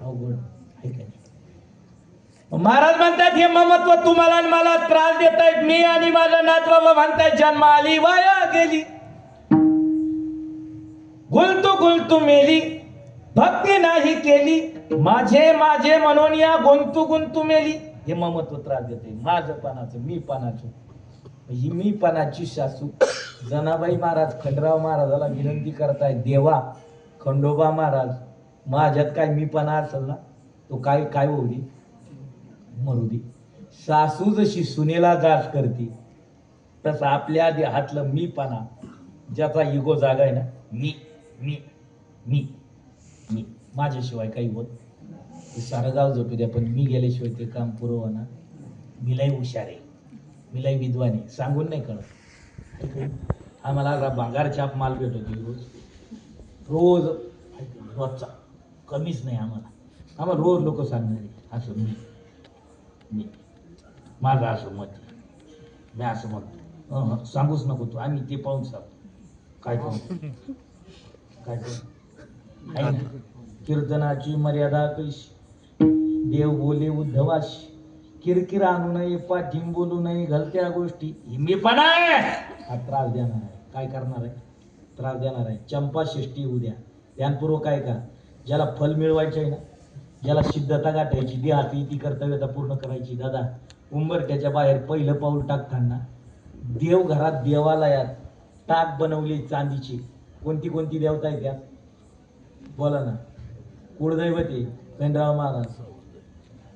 अवघड आहे का नाही? महाराज म्हणतात हे ममत्व तुम्हाला आणि मला त्रास देत आहेत. मी आणि माझा नातवा म्हणताय जन्म आली वाया गेली, गुलतू मेली, भक्ती नाही केली, माझे म्हणून या गुंतू मेली. हे ममत्व त्रास देते. माझं पानाचं, मी पानाचं. ही मी पानाची सासू जनाबाई महाराज खंडराव महाराजाला विनंती करताय, देवा खंडोबा महाराज माझ्यात काय मी पाना असेल ना, तो काय होऊ दे, मरू दे. सासू जशी सुनेला जाच करते, तसं आपल्या हातलं मी पाना, ज्याचा इगो जागा आहे ना, मी मी मी मी माझ्याशिवाय काही होत. सारं गाव झोपू द्या, पण मी गेल्याशिवाय ते काम पुरं होणार. मी लय हुशार आहे, मी लय विद्वान आहे, सांगून नाही कळत. आम्हाला भांगार छाप माल भेटतो रोज रोजचा, कमीच नाही आम्हाला रोज लोक सांगणार असं मी माझं असं मत, मी असं म्हणतो. सांगूच नको तू, आम्ही ते पाहून सांगतो. काय करू कीर्तनाची मर्यादा कशी? देव बोले उद्धवाशी, किरकिर आणू नये, पाठीम बोलू नये, घालत्या गोष्टी हिमीपणा आहे. हा त्रास देणार आहे. काय करणार आहे? त्रास देणार आहे. चंपा षष्टी उद्या ध्यानपूर्वक काय का, ज्याला फल मिळवायचे आहे ना, ज्याला सिद्धता गाठायची, देहाती ती कर्तव्यता पूर्ण करायची, दादा उंबरठ्याच्या बाहेर पहिलं पाऊल टाकताना देवघरात देवालयात टाक बनवली चांदीची. कोणती देवता आहे त्यात? बोला ना. कुळदैवत आहे खंडराव महाराज,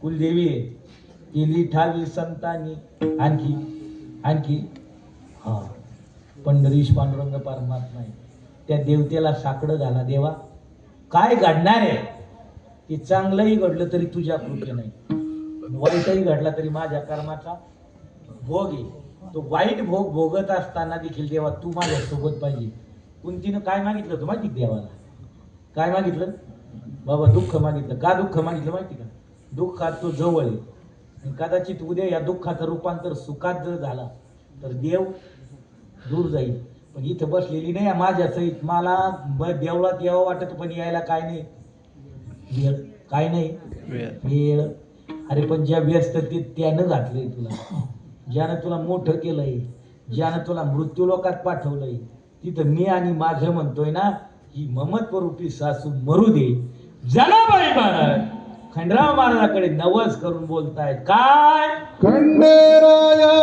कुलदेवी आहे, केली ठावी संतांनी. आणखी हा पंढरीश पांडुरंग परमात्मा आहे. त्या देवतेला साकडं घाला, देवा काय घडणार आहे ते चांगलंही घडलं तरी तुझ्या कृपे नाही, वाईटही घडला तरी माझ्या कर्माचा भोग आहे. तो वाईट भोग भोगत असताना देखील देवा तू माझ्या सोबत पाहिजे. कुंतीनं काय मागितलं होतं माहिती? देवाला काय मागितलं? बाबा दुःख मागितलं. का दुःख मागितलं माहिती का? दुःखात तो जवळ आहे, आणि कदाचित उद्या या दुःखाचं रूपांतर सुखात जर झाला तर देव दूर जाईल. पण इथं बसलेली नाही माझ्या सहित. मला देवळात यावं वाटत पण यायला काय नाही, वेळ काय नाही, वेळ. अरे पण ज्या व्यस्ततेत त्यानं घातलंय तुला, ज्यानं तुला मोठं केलंय, ज्यानं तुला मृत्यू लोकात पाठवलंय, तिथं मी आणि माझं म्हणतोय ना, ही ममत्वरूपी सासू मरू दे. जनाबाई महाराज खंडराव महाराजाकडे नवस करून बोलतायत. काय खंडेराया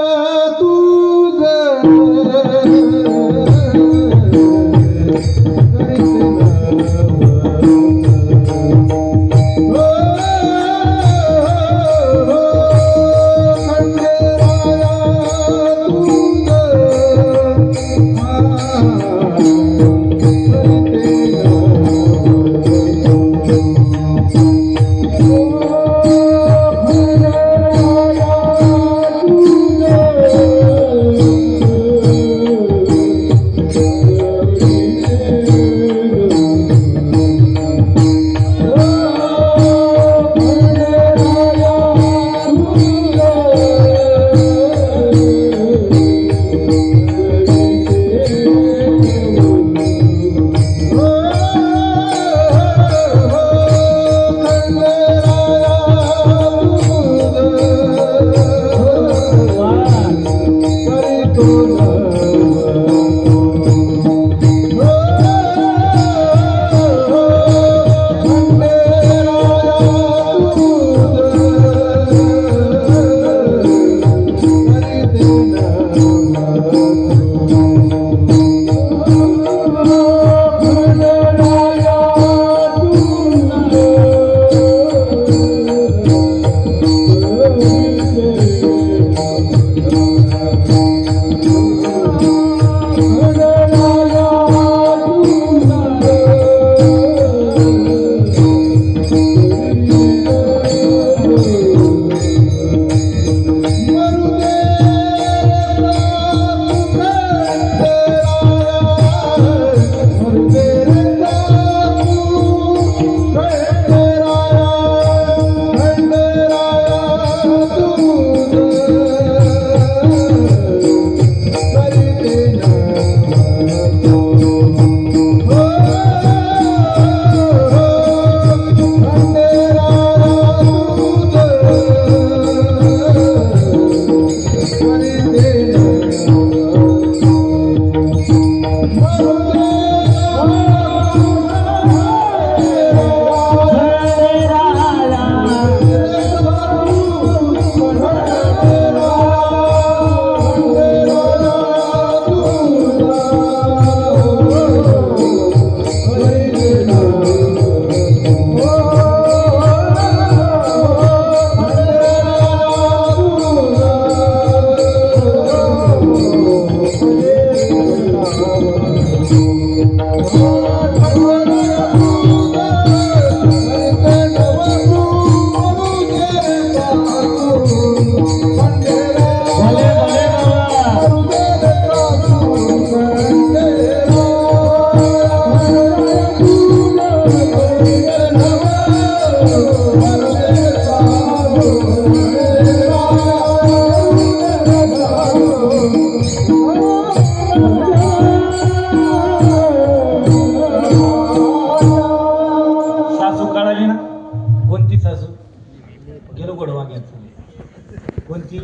कोणती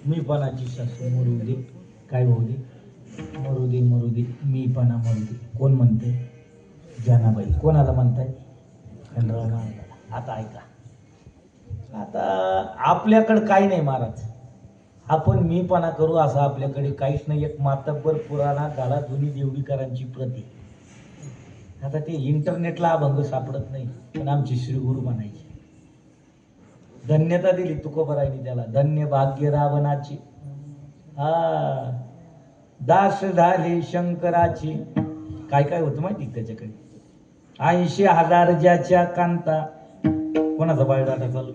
मीपणाची सासू मरू दे. काय होऊ दे, मरू दे मरू दे, मीपणा मरू दे. कोण म्हणते? जनाबाई. कोणाला म्हणताय? खंडराव महाराजाला. आता ऐका, आता आपल्याकडं काही नाही महाराज, आपण मीपणा करू असं आपल्याकडे काहीच नाही. एक मातब्बर पुराणात घाला जुनी देवडीकरांची प्रती. आता ते इंटरनेटला अभंग सापडत नाही, पण आमची श्रीगुरु म्हणायची. धन्यता दिली तुकोबरायनी त्याला. धन्य भाग्य रावणाची, हा दास झाले शंकराची. काय काय होतं माहिती त्याच्याकडे? 80,000 ज्याच्या कांता. कोणाचा बायोडाटा चालू?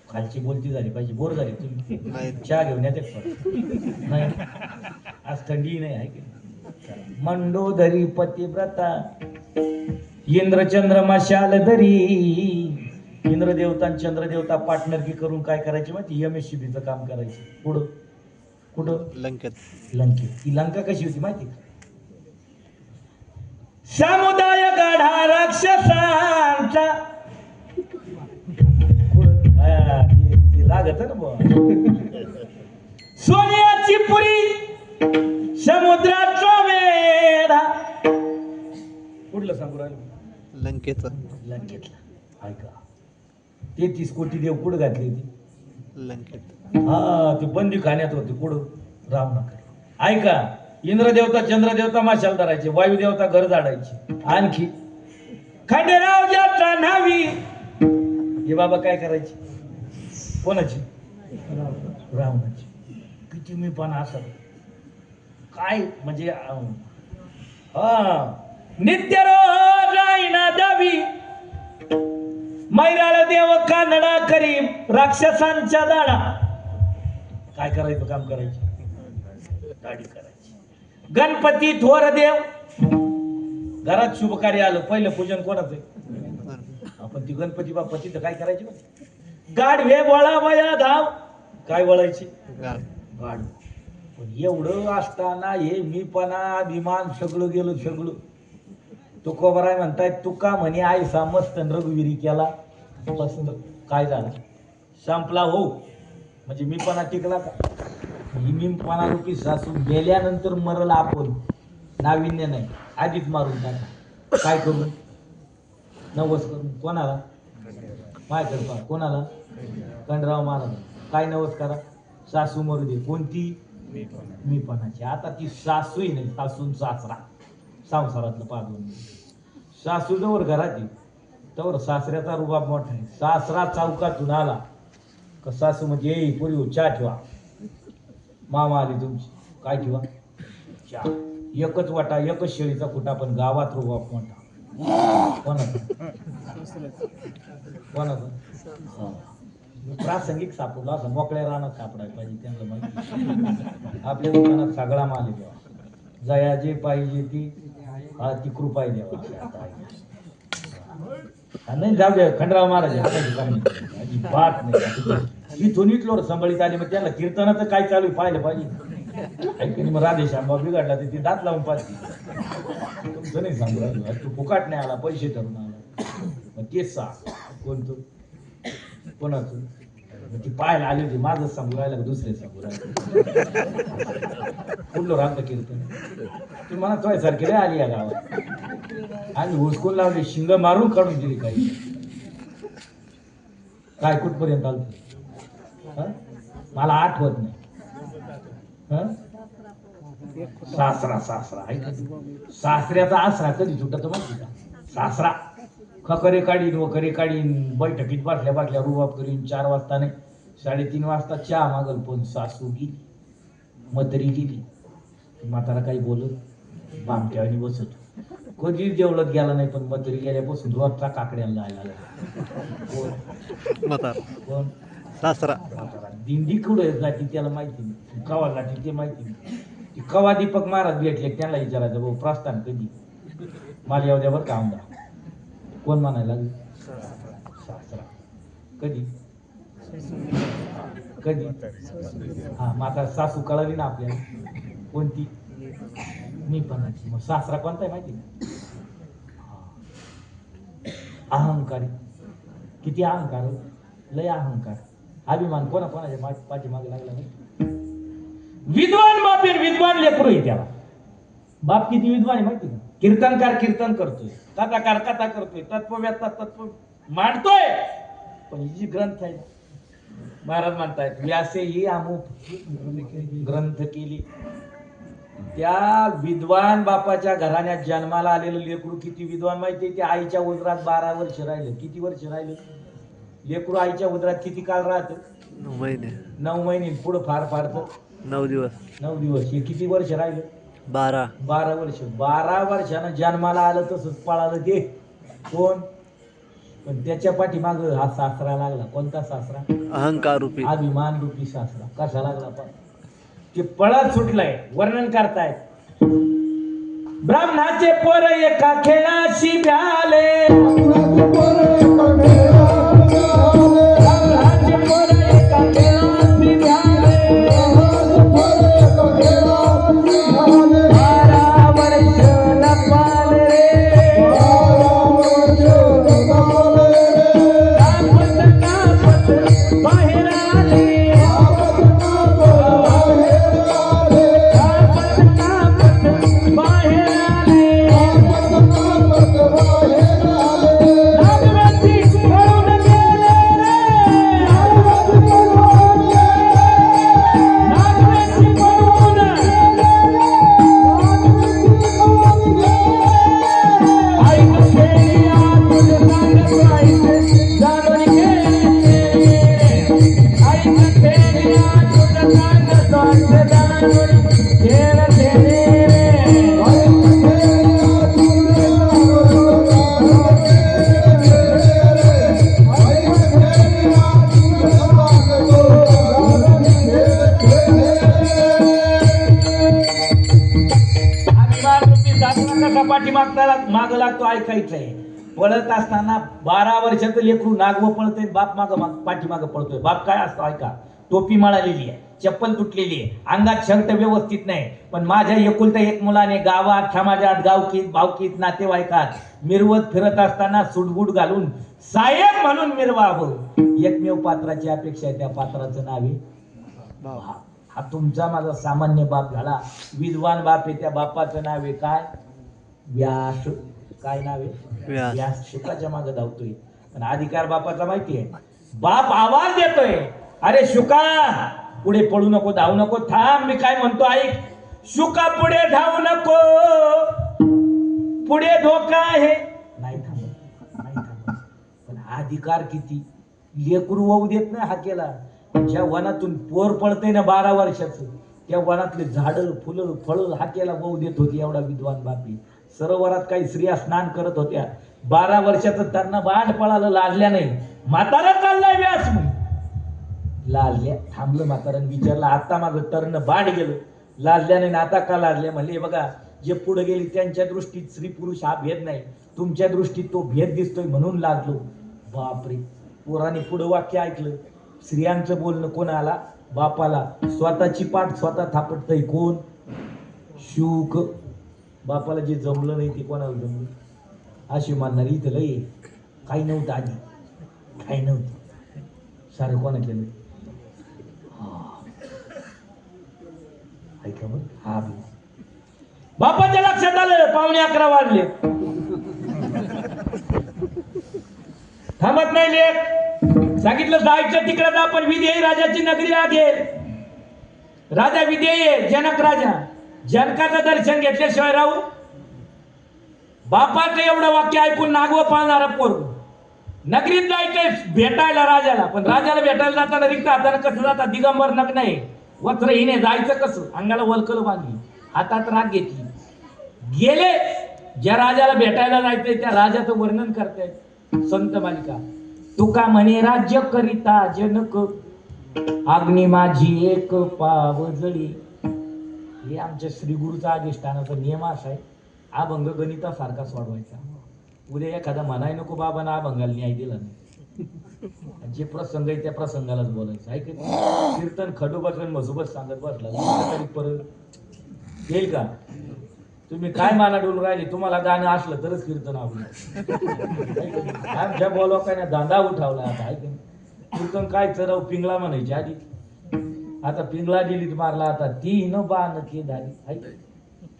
खालची बोलती झाली पाहिजे. बोर झाली तुम्ही? चहा घेऊन येते नाही, आज थंडी नाही आहे की. मंडोदरी पतिव्रता इंद्रचंद्रमा शालधरी. इंद्रदेवता आणि चंद्रदेवता पार्टनरकी करून काय करायची माहिती? MSCBचं काम करायचं. पुढं कुठं? लंकेत. लंकेत. ती लंका कशी होती माहिती का? समुदाय गाढा राक्षसांचा लागत ना बुवा. सोन्याची पुरी समुद्राचा वेढा. कुठलं सांगू राहिलं? लंकेत. लंकेतला. ऐका 33 कोटी देव कुठं घातली होती? लंकेत. हा ती बंदी खाण्यात होती. कुठं? रामनगर. ऐका इंद्रदेवता चंद्रदेवता माशाल धरायचे, वायुदेवता घर झाडायचे. आणखी खंडेराव जात्रा न्हावी. हे बाबा काय करायचे? कोणाची? रावणाची. किती मी पण असं काय म्हणजे नित्य रोज राईना दावी मैराळ देव कानडा करी राक्षसांच्या दाडा. काय करायचं? काम करायचं, दाढी करायची. गणपती थोर देव. घरात शुभ कार्य आलं पहिलं पूजन कोणाचं? आपण ती गणपती बाप्पा तिथं काय करायची? गाढवे वळा वया धाव. काय वळायची? गाढ. पण एवढं असताना हे मीपणा अभिमान सगळं गेलं सगळं. तुकोबराय म्हणतायत तुका म्हणे आयसा मस्त रघुवीरी केला मस्त. काय झालं? संपला हो. म्हणजे मीपणा टिकला का? ही मीपणा रूपी सासू गेल्यानंतर मरल आपण. नाविन्य नाही, आधीच मारून टाका. काय करू? नवस करून. कोणाला? माझ्याकडे पहा. कोणाला? खंडराव महाराज. काय नवस करा? सासू मरू दे. कोणती? मीपणाची. आता ती सासूही नाही, सासून सासरा. संसारातलं पाहून सासू जवळ घरात येईल तवर सासऱ्याचा रुबाब मोठा आहे. सासरा चौकातून आला का सासू म्हणजे ये पुरी चहा ठेवा. मामा आली तुमची. काय ठेवा? चहा. एकच वाटा एकच शेळीचा कुटा, पण गावात रुबाब मोठा. कोणाचा? कोणाचा? प्रासंगिक सापडलो असं मोकळ्या रानात सापडायला पाहिजे. त्यांना माहिती आपल्या दुकानात सगळा माल द्यावा. जया जे पाहिजे ती ती कृपा द्यावा. नाही जाऊ द्या. खंडराव महाराज अजिबात नाही. इथून इथलोर संभळीत आली. मग त्याला कीर्तनाचं काय चालू पाहिलं पाहिजे. ऐकून मग राधेश्याम बिघडला ते दात लावून पाहिजे. तुमचं नाही सांगू राहिलो. तू फुकाट नाही आला, पैसे ठरून आला. मग तेच सांग. कोणतं? कोणाचं? ती पाहायला आली होती. माझंच सांगू राहिलं का दुसरे सांगू राहिलं? कुठलं राहतं कीर्तन? ती मला तुझ्या सारखी रे आली या गावात आणि हुसकून लावली. शिंग मारून काढून दिली. काही काय कुठपर्यंत आलं मला आठवत नाही. सासरा सासरा ऐका. सासऱ्याचा आसरा कधी सुटत माहिती का? सासरा खकरे काढीन वखरे काढीन. बैठकीत बसल्या बसल्या रुबाब करीन. 4 वाजता नाही 3:30 वाजता चहा मागल. पण सासू गेली, म्हातारी गेली. म्हातारा काही बोलत बामट्याने बसत. कधी जेवढत गेला नाही, पण म्हातारी गेल्यापासून रोजचा काकड्याला जायला. कोण? सासरा. दिंडी कुठे जाती त्याला माहिती नाही. कवा जाती ते माहिती नाही. ती कवा दीपक महाराज भेटले त्यांना विचारायचं भाऊ प्रस्थान कधी? मला येऊ द्यावर का आमदार? कोण म्हणायला लागले? सासरा. कधी? कधी? हा मग आता सासू कळाली ना आपल्याला. कोणती? मीपणाची. मग सासरा कोणता आहे माहिती ना? अहंकारी. किती अहंकार? लय अहंकार. अभिमान कोणाच्या पाठीमागे लागला नाही. विद्वान बाप विद्वान लेकरू आहे त्याला. बाप किती विद्वान आहे माहिती का? कीर्तनकार कीर्तन करतोय, कथाकार कथा करतोय, तत्ववेत्ता तत्व मांडतोय. पण ही जी ग्रंथ आहे महाराज म्हणतायत व्यासे ही अमुक ग्रंथ केली. त्या विद्वान बापाच्या घराण्यात जन्माला आलेलं लेकरू किती विद्वान माहिती आहे? ते आईच्या उदरात 12 वर्ष राहिलं. किती वर्ष राहिलं? लेकरू आईच्या उदरात किती काळ राहतं? 9 महिने. 9 महिने. पुढं फार फार 9 दिवस. 9 दिवस. हे किती वर्ष राहिलं? 12. 12 वर्ष. 12 वर्षानं जन्माला आलं तसंच पळालं ते. कोण? पण त्याच्या पाठीमाग हा सासरा लागला. कोणता सासरा? अहंकार रूपी, अभिमान रूपी सासरा. कसा लागला? पण ते पळत सुटलंय. वर्णन करतायत ब्राह्मणाचे पोर एका खेळाशी भ्याले. ब्राह्मणाचे पोर एका खेळाशी भ्याले. घेर तेरे रे अभिमान रूपी साधना कसा माग लागतो ऐकायचंय. पळत असताना 12 वर्षाचं लेकरू नागव पळतंय, बाप पाठीमाग पळतोय. बाप काय असतो ऐका, टोपी मळालेली आहे, चप्पल तुटलेली आहे, अंगात शर्ट व्यवस्थित नाही, पण माझ्या एकुलता एक मुलाने गावात समाजात गावकीत भावकीत नातेवाईकात मिरवत फिरत असताना सुटबूट घालून साहेब म्हणून मिरवावं. एकमेव पात्राची अपेक्षा आहे, त्या पात्राचं नाव आहे भाव. हा तुमचा माझा सामान्य बाप झाला. विद्वान बाप आहे, त्या बापाचं नाव आहे काय? व्यास. काय नाव आहे? व्यास. व्यास. शुकाच्या मागे धावतोय. पण अधिकार बापाचा माहिती आहे. बाप आवाज देतोय, अरे शुका पुढे पळू नको, धावू नको, थांब, मी काय म्हणतो ऐक. शुका पुढे धावू नको, पुढे धोका आहे. नाही थांबत, नाही थांबत. पण अधिकार किती? लेकरू वाहू देत नाही हाकेला. ज्या वनातून पोर पळतंय ना 12 वर्षाचं, त्या वनातले झाडं फुलं फळं हाकेला वाहू देत होती. एवढा विद्वान बापी. सरोवरात काही स्त्रिया स्नान करत होत्या. 12 वर्षाचं त्यांना बांड पळालं, लाजल्या नाही. म्हातारा चाललाय व्यास म्हणून लाजल्या. थांबलं म्हातारानं, विचारलं आता माझं तरण बांड गेलं. लाजल्या नाही. आता का लाजल्या? म्हणले बघा, जे पुढे गेली त्यांच्या दृष्टीत स्त्री पुरुष हा भेद नाही, तुमच्या दृष्टीत तो भेद दिसतोय म्हणून लाजलो. बापरे. पोराने पुढं वाक्य ऐकलं. स्त्रियांचं बोलणं कोणाला? बापाला. स्वतःची पाठ स्वतः थापटतय कोण? शुक. बापाला जे जमलं नाही ते कोणाला जमलं? अशी मानणारी इथं लय. काही नव्हतं आधी, काही नव्हतं, सारं कोणा केलं? ऐका बरं, हा बापाच्या लक्षात आलं 11:15 वाजले. थांबत नाही लेख. सांगितलं जायचं तिकडे जा, पण विदेही राजाची नगरी लागेल. राजा विदेही, जनक राजा. जनकाचं दर्शन घेतल्याशिवाय राहू? बापाचं एवढं वाक्य ऐकून नागवं पाळणारा पोरग नगरीत जायचंय भेटायला राजाला. पण राजाला भेटायला जाताना रिक्त हाताने कसं जातात? दिगंबर नग नाही, वस्त्र हिने. जायचं कसं? अंगाला वलकल बांधली, हातात राग घेतली, गेले. ज्या राजाला भेटायला जायचंय त्या राजाचं वर्णन करतायत संत मालिका. तुका म्हणे राज्य करिता जनक, अग्नी माझी एक पाव जळी. हे आमच्या श्री गुरुचा अधिष्ठानाचा नियम असा आहे. अभंग गणितासारखा सोडवायचा. उद्या एखादा म्हणाय नको बाबा ना अभंगाला न्याय दिला नाही. जे प्रसंग आहे त्या प्रसंगालाच बोलायचं. ऐक, कीर्तन खडोबाचं मजोबत सांगत बसला तरी परत येईल का? तुम्ही काय माना डोलून राहिले? तुम्हाला गाणं असलं तरच कीर्तन आवडलं. आमच्या बोलवाकाने दांडा उठावला. आता ऐक, कीर्तन काय चरव पिंगला म्हणायची आधी, आता पिंगला डिलीट मारला. आता ती न बाण के दारी. ऐक,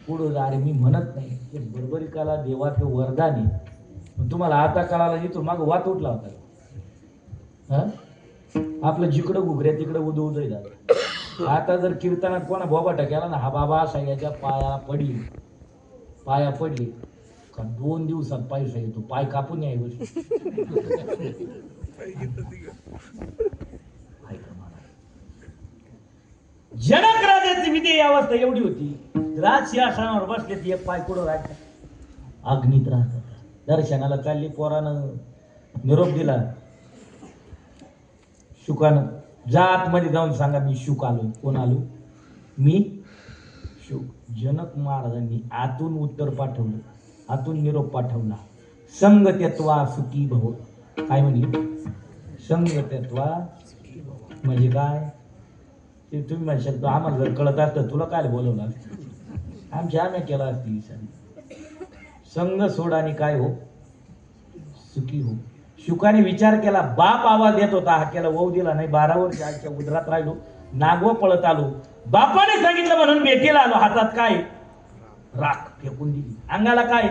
पुढं अरे मी म्हणत नाही, ते बरोबरी काला देवाचं वरदान आहे. तुम्हाला आता कळाला नाही, तो माग वात उठला होता. आपलं जिकडं घुगऱ्या तिकडं उदो उदय झालं. आता जर कीर्तनात कोणा बोबाटा केला ना, हा बाबा असा याच्या पाया पडली का 2 दिवसात पैसा येतो. पाय कापून याय जनक राजाची विधेय अवस्था एवढी होती. राजसिंहासनावर बसले ती एक पाय कुठं राहायचा? अग्नीत राहतात. दर्शनाला चालली, पोरानं निरोप दिला शुकानं, जा आतमध्ये जाऊन सांगा मी शुक आलो. कोण आलो? मी शुक. जनक महाराजांनी आतून उत्तर पाठवलं, आतून निरोप पाठवला. संगत्यत्वा सुखी भव. काय म्हणली? संगत्यत्वा म्हणजे काय? ते तुम्ही म्हणू शकतो आम्हाला जर कळत असतं तुला काय बोलवलं असतं? आमच्या आम्ही केला असती. संग सोड आणि काय हो? सुखी हो. शुकाने विचार केला. बाप आवाज देत होता, हा केला वहू दिला नाही. 12 वर्ष आईच्या उदरात राहिलो, नागव पळत आलो. बापाने सांगितलं म्हणून भेटीला आलो. हातात काय? राख फेकून दिली. अंगाला काय?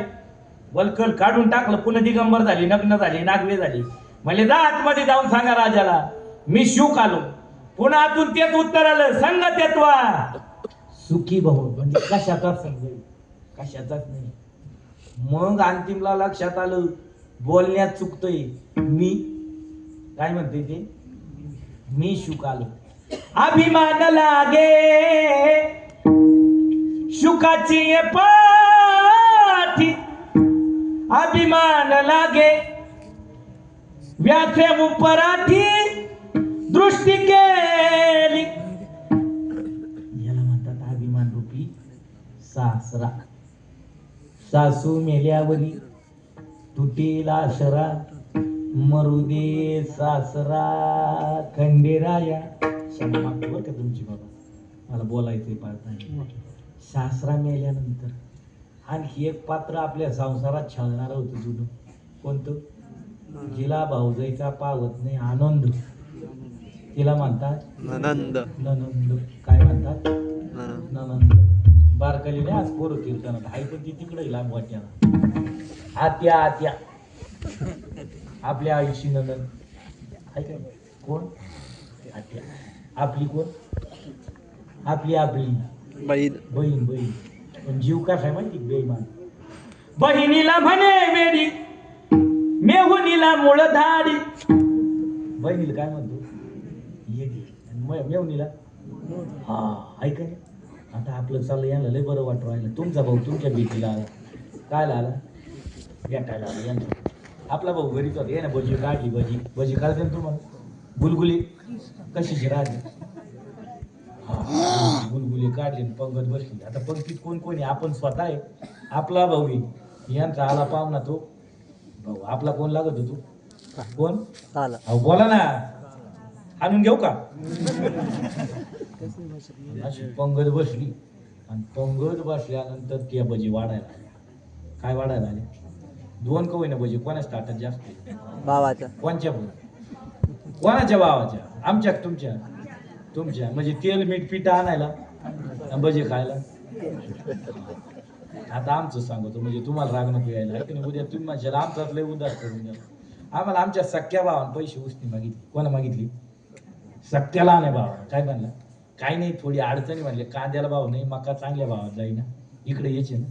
वलकल काढून टाकलं. पुन्हा दिगंबर झाली, नग्न झाली, नागवे झाली. म्हणजे जा आतमध्ये जाऊन सांगा राजाला मी शुक आलो. पुन्हा आतून तेच उत्तर आलं, संगत्यत्वा सुखी भाऊ. म्हणजे कशाचाच संग, कशाचाच नाही. मग अंतिमला लक्षात आलं बोलण्यात चुकतोय. मी काय म्हणते ते? मी शुक आलो. अभिमान लागे शुकाची ये पाठी अभिमान लागे व्याथे उपराठी दृष्टी केली याला म्हणतात अभिमान रूपी सासरा. सासू मेल्यावरी तुटेल आसरा मरू दे सासरा खंडेराया. क्षमा मागतो बरं का तुमची बाबा, मला बोलायचंय पाहत नाही. सासरा मेल्यानंतर आणखी एक पात्र आपल्या संसारात छळणार होतं जुनं. कोणतं? जिला भाऊजाईचा पावत नाही आनंद तिला म्हणतात ननंद. ननंद. काय म्हणतात? ननंद. ननंद. बारकाली नाही आज पोरं कीर्तनात हाय पण ती तिकडे लांब वाट्याला. आत्या आत्या आपल्या आईची ननंद आहे का? कोण? आत्या. आपली कोण? आपली आपली बहीण. बहीण. बहीण पण जीव कसा आहे माहिती? बेईमान. बहिणीला म्हणे वेडी मेहुनीला मुळ धाडी. बहिणीला काय म्हणतो? येडी. आणि मेहुनीला हा ऐका. आता आपलं चाललं यायला लय बरं वाटू राहिलं. तुमचा भाऊ तुमच्या भेटीला आला. काय आला? भेटायला आला यांना. आपला भाऊ घरीच होता. ये ना भजी काढली. भजी काढते ना तुम्हाला? गुलगुली कशीची राहते? हा गुलगुली काढली पंगत बसली. आता पंक्तीत कोण कोणी? आपण स्वतः आहे. आपला भाऊ आहे. यांचा आला पाहुणा तो भाऊ. आपला कोण लागत होतो? कोण? आला. अहो बोला ना, आणून घेऊ का? अशी पंगत बसली आणि पंगत बसल्यानंतर त्या भजी वाढायला आल्या. काय वाढायला आले? दोन का होईना भजी. कोणाच ताटात जास्त? भावाचा. कोणच्या? कोणाच्या भावाच्या? आमच्या तुमच्या? तुमच्या. म्हणजे तेल मीठ पीठ आणायला आणि भजी खायला. आता आमचं सांगतो म्हणजे तुम्हाला राग नको यायला आहे की नाही. उद्या तुम्ही माझ्या आमचाच लय उदार करून द्या. आम्हाला आमच्या सख्या भावानं पैसे उसने मागितली. कोणा मागितली? सख्याला नाही भावानं. काय म्हणलं? काही नाही, थोडी अडचणी म्हणले. कांद्याला भाव नाही, मका चांगल्या भावात जाईना, इकडे यायचे ना.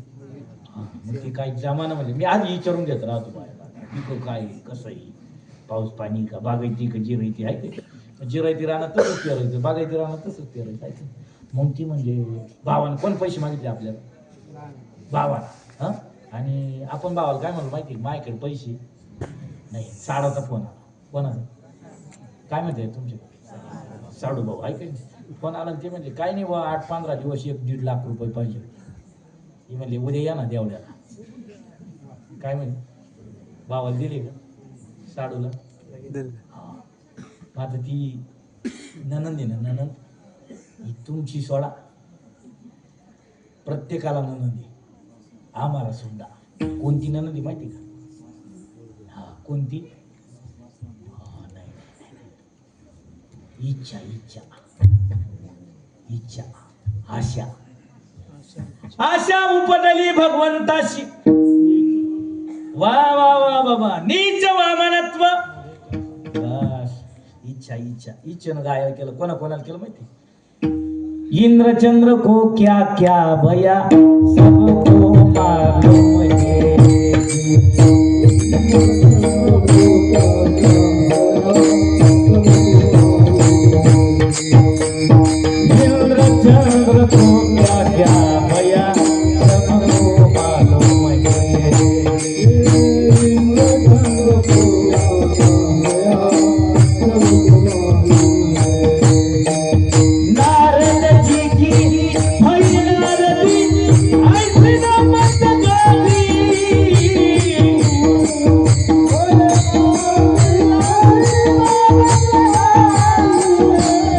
हां मग ते काही जमाना म्हणजे मी आधी विचारून घेत राहतो बाहेर इकडं काय कसं आहे, पाऊस पाणी का, बागायती का जिरायती आहे का? जिरायती राहणार तसंच पेरायचं, बागायती राहणार तसंच पेरायचं आहे. मग ती म्हणजे भावानं कोण पैसे मागितले आपल्याला? भावाला. हां आणि आपण भावाला काय म्हणलो माहिती? माझ्याकडे पैसे नाही. साडाचा फोन आला. कोणाचा? काय म्हणते तुमचे? साडू भाऊ आहे का? फोन आला ते म्हणजे काय नाही बा 8-15 दिवस 1-1.5 लाख रुपये पाहिजे. ती म्हणले उद्या या ना देवड्याला. काय म्हणे? भावाला दिले का साडूला? हां. आता ती ननंद आहे ना, ननंद ही तुमची सोडा, प्रत्येकाला ननंदी. आम्हाला सुद्धा. कोणती ननंदी माहिती का? हा कोणती? नाही. इच्छा इच्छा इच्छा आशा. आशा उपदली भगवंताशी. वा वा वा बाबा, नीच वामनत्व. बस इच्छा इच्छा इच्छेनं गायला केलं. कोणाला केलं माहिती? इंद्रचंद्र को क्या क्या भया सबको मालूम है. इंद्रचंद्र को क्या क्या भया सबको मालूम है. नारद जी की भई नारदी ऐसी नमत गावी.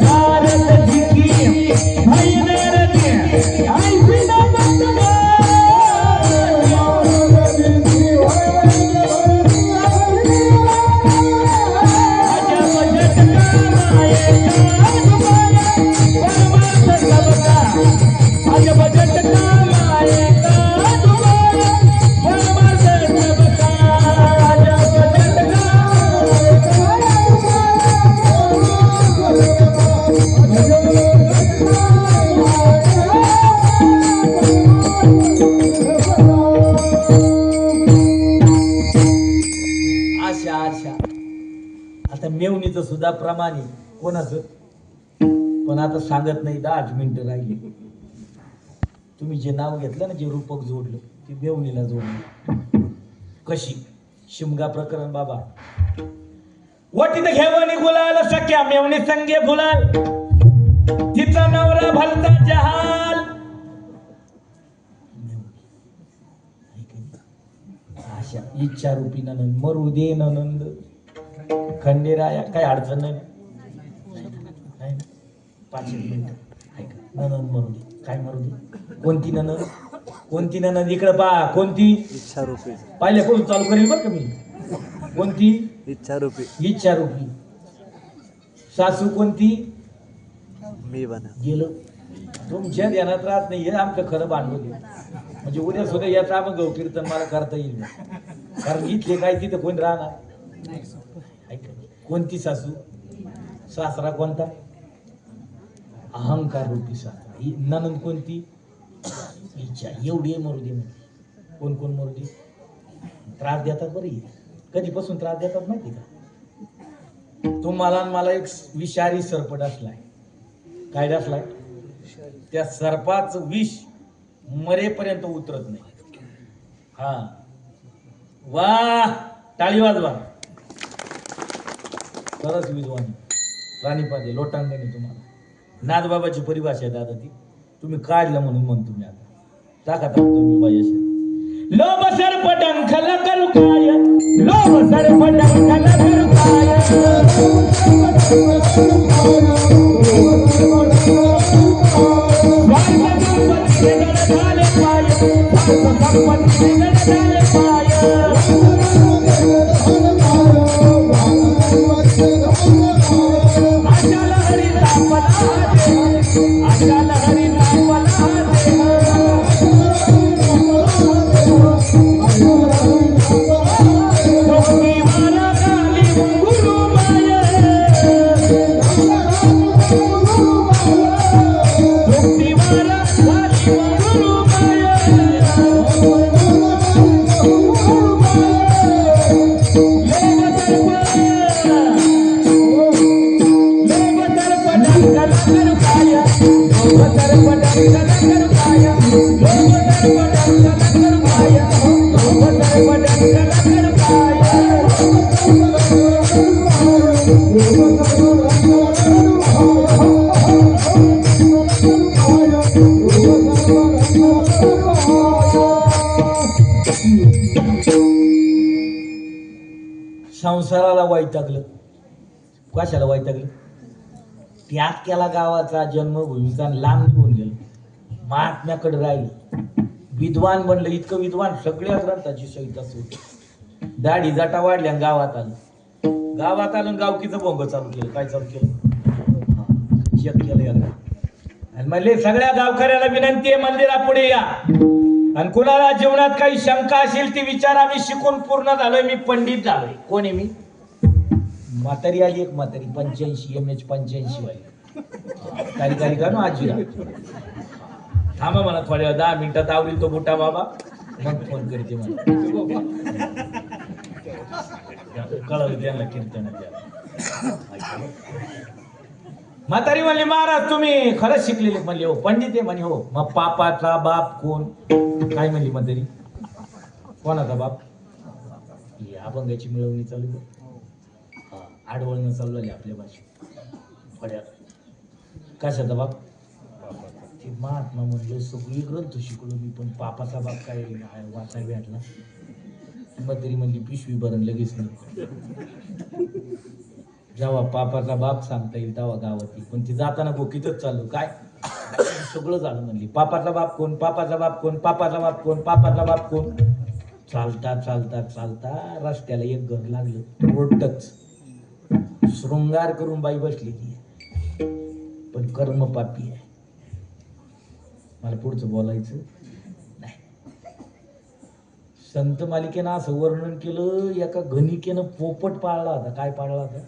नारद जी की भई नारदी ऐसी नमत आशा आशा. आता मेवणीचं सुद्धा प्रमाण आहे. कोणाचं? पण आता सांगत नाही. 10 मिनिटं राहिली. तुम्ही जे नाव घेतलं ना, जे रूपक जोडलं ते बेवणीला जोडलं. कशी शिमगा प्रकरण बाबा. वटीत घेवणी गुलाल सख्या मेवणी संगे फुलाल, तिचा नवरा भलता जहाल. अशा इच्छा रूपी ननंद मरू दे ननंद. खंडेराया काय अडचण नाही. 5 मिनिट ननंद मरू दे. काय मरू दे? कोणती ननंद? कोणती ननंद? इकडे पहा. कोणती? इच्छा रूपी. पाहिल्या कोण चालू करेल बरं का मी. कोणती? इच्छा रूपी. इच्छा रूपी. सासू कोणती? मी बना. गेलं तुमच्या ध्यानात राहत नाही. हे आमचं खरं भांडवल आहे. म्हणजे उद्या सुद्धा याचा आम्ही गौ कीर्तन मला करता येईल, कारण इथले काय तिथं कोण राहणार. कोणती सासू? सासरा कोणता? अहंकार रूपी सासरा. ही ननंद कोणती? इच्छा. एवढी मरू दे. कोण कोण मरू दे? त्रास देतात बरं. कधीपासून त्रास देतात माहिती का? तुम्हाला मला एक विषारी सरपट असलाय. काय असलाय? त्या सर्पाचं विष मरेपर्यंत उतरत नाही. हा वा, टाळी वाजवा. सरस विद्वानी राणीपादे लोटांगणी. तुम्हाला नाथबाबाची परिभाषा आहे दादा ती. तुम्ही काढलं म्हणून म्हणतो मी. आता टाका तुम्ही बायाशी. लोभ सरपटं खल करू काय, लोभ सरपटं खल करू काय, संसाराला वैतागलं. कशाला वैतागलं? त्याग केला गावाचा, जन्मभूमीचा, लांब निघून गेलं. महात्म्याकडे राहिलं. विद्वान बनलं. इतकं विद्वान सगळ्या ग्रंथाची संहिता सोडली. दाढी जाटा वाढल्या. गावात आलं. गावात आलं गावकीचं भोंग चालू केलं. काय चालू केलं? चेक केलं एकदा. आणि म्हणले सगळ्या गावकऱ्याला विनंती आहे, मंदिरापुढे या. आणि कुणाला जीवनात काही शंका असेल ती विचारा. मी शिकून पूर्ण झालोय. मी पंडित झालोय. कोण आहे मी? म्हातारी आली एक म्हातारी 85 MH 85 वाली. काही का ना आजीला. थांबा मला थोड्या 10 मिनिटात आवरील तो मोठा बाबा. मग फोन करते मला. कळलं त्यांना कीर्तन. म्हातारी म्हणली महाराज तुम्ही खरंच शिकलेले. म्हणले हो. पंडित आहे म्हणे. हो. मग पापाचा बाप कोण? काय म्हणली म्हातारी? कोणाचा बाप? अभंगाची मिळवणी चालू. आडवळणं चालू झाली आपल्या भाषेत. कशाचा बाप? ते महात्मा म्हणलं सगळी ग्रंथ शिकलो मी, पण पापाचा बाप काय वाचाय भेटला. म्हातारी म्हणली पिशवी भरण लगेच नाही. जेव्हा पापाचा बाप सांगता येईल तेव्हा गावात येईल. पण ती जाताना गोकीतच चाललो. काय सगळं झालं म्हणली. पापाचा बाप कोण? पापाचा बाप कोण? पापाचा बाप कोण? पापाचा बाप कोण? चालता चालता चालता रस्त्याला एक घर लागलं. रोडच शृंगार करून बाई बसलेली, पण कर्म पापी आहे. मला पुढचं बोलायचं नाही. संत मालिकेनं असं वर्णन केलं. एका गणिकेनं पोपट पाळला होता. काय पाळला होता?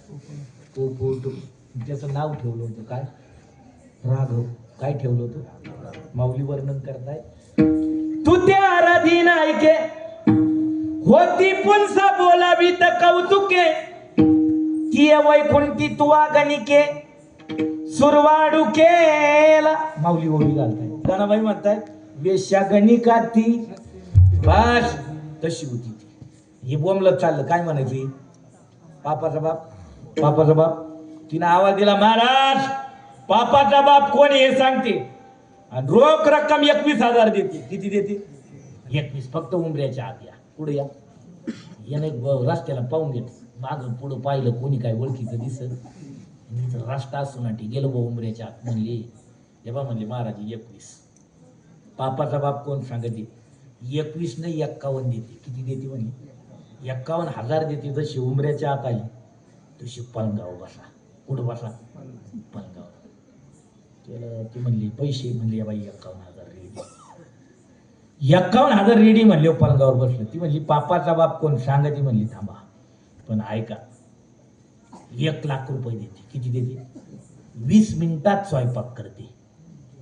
पोपट. त्याचं नाव ठेवलं होतं काय? राघव. काय ठेवलं होतं? माऊली वर्णन करताय. तू त्या आराधीन ऐके होती पुन्हा बोलावी तर कौतुके, ती वैकुंठी तुवा गणिके सुरवाडू केला. माऊली ओळी घालताय. गाणाबाई म्हणताय वेश्या गणिका ती बस तशी होती ती. हे बोंबलत चाललं काय म्हणायची पापाचा बाप तिने आवाज दिला महाराज पापाचा बाप कोण हे सांगते आणि रोख रक्कम 21,000 देते. किती देते 21. फक्त उंबऱ्याच्या आत या पुढे या याने रस्त्याला पाहून घेत मागं पुढं पाहिलं कोणी काय ओळखीचं दिसत रस्ता असून गेलो बा उंबऱ्याच्या आत म्हणले हे बा म्हणले महाराज 21. पापाचा बाप कोण सांगते 21 नाही 51 देते. किती देते म्हणले 51,000 देते. जशी उंबऱ्याच्या आत आली तशी पलंगावर बसा. कुठं बसा पलंगावर. त्याला ती म्हणली पैसे म्हणले बाई 51,000 रेडी. 51,000 रेडी म्हणले पलंगावर बसलं. ती म्हणली पापाचा बाप कोण सांगते म्हणली थांबा पण ऐका 1,00,000 रुपये देते. किती देते 20 मिनिटात स्वयंपाक करते.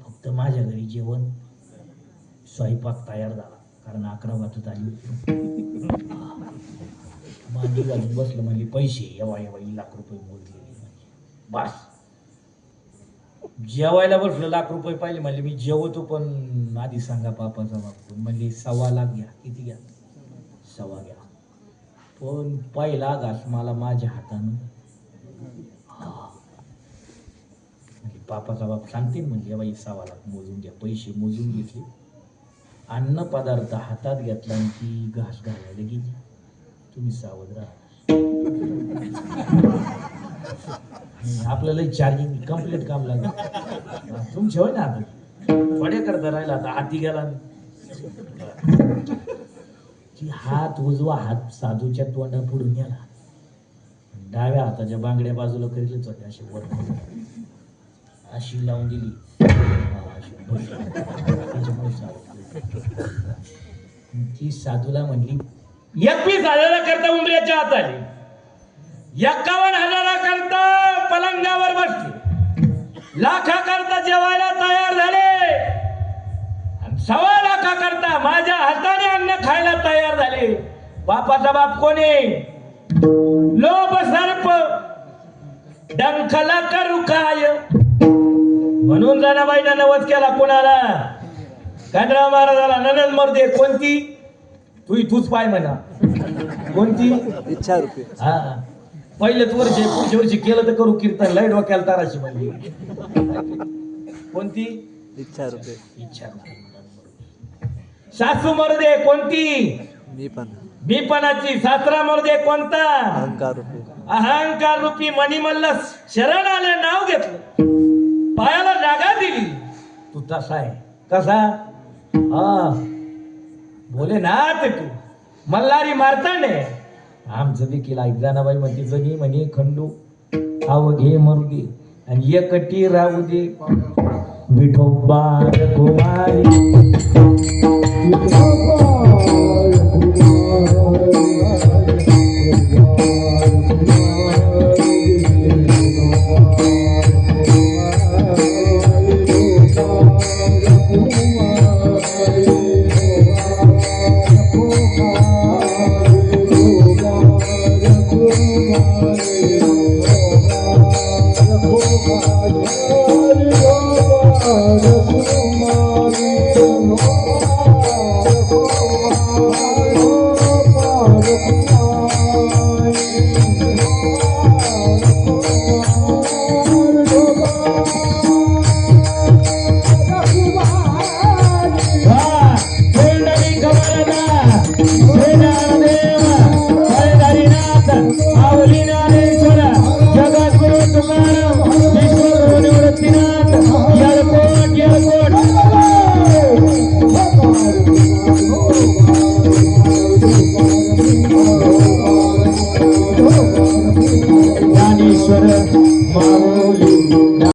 फक्त माझ्या घरी जेवण स्वयंपाक तयार झाला कारण 11 वाजत आली होती. मांडी घालून बसलं म्हणली पैसे एवढा 1,00,000 रुपये मोजलेले. बस जेवायला बसलं 1,00,000 रुपये पाहिले म्हणले मी जेवतो पण आधी सांगा पापाचा बाप म्हणले 1,15,000 घ्या. किती घ्या 1,15,000 घ्या. पण पहिला घास मला माझ्या हातानं म्हणजे पापाचा बाप सांगते म्हणजे बाई 1,15,000 मोजून घ्या. पैसे मोजून घेतले. अन्न पदार्थ हातात घेतला आणि ती घास घालायला गेली. तुम्ही सावध राहा. आपल्याला चार्जिंग कम्प्लीट काम लागलं तुमच्या होय ना आता थोडे करता राहिला आता हाती गेला की हात उजवा हात साधूच्या तोंडा पुढून गेला. डाव्या हाताच्या बांगड्या बाजूला करीतच होते अशी वर अशी लावून दिली. ती साधूला म्हणली 21,000 करता उंबऱ्याच्या आत आली. 51,000 करता पलंगावर बसले. 1,00,000 करता जेवायला तयार झाले. 1,15,000 करता माझ्या हाताने अन्न खायला तयार झाले. बापाचा बाप कोणी लोभ सर्प डंखला करू काय म्हणून जनाबाईनं नवस केला. कोणाला खंडराव महाराजाला. ननद मर्दे कोणती तूच पाय म्हणा कोणती इच्छा रुपये. हा पहिलेच वर्ष पुढच्या वर्षी केलं तर करू कीर्तन लय डोक्याला ताराशी म्हणली. कोणती इच्छा रुपये. इच्छा सासू मर्दे कोणती मी पणाची. सासरा मर्दे कोणता अहंकार रुपये. अहंकार रूपी मणिमल्ल शरण आले नाव घेतलं पायाला जागा दिली. तू तसा आहे कसा हा बोले ना ते तू मल्हारी मारतांडे. आमचं देखील ऐक जनाबाई म्हणते जगी म्हणे खंडू अवघे मरू दे आणि एकटी राहू दे विठोबा कुमारी.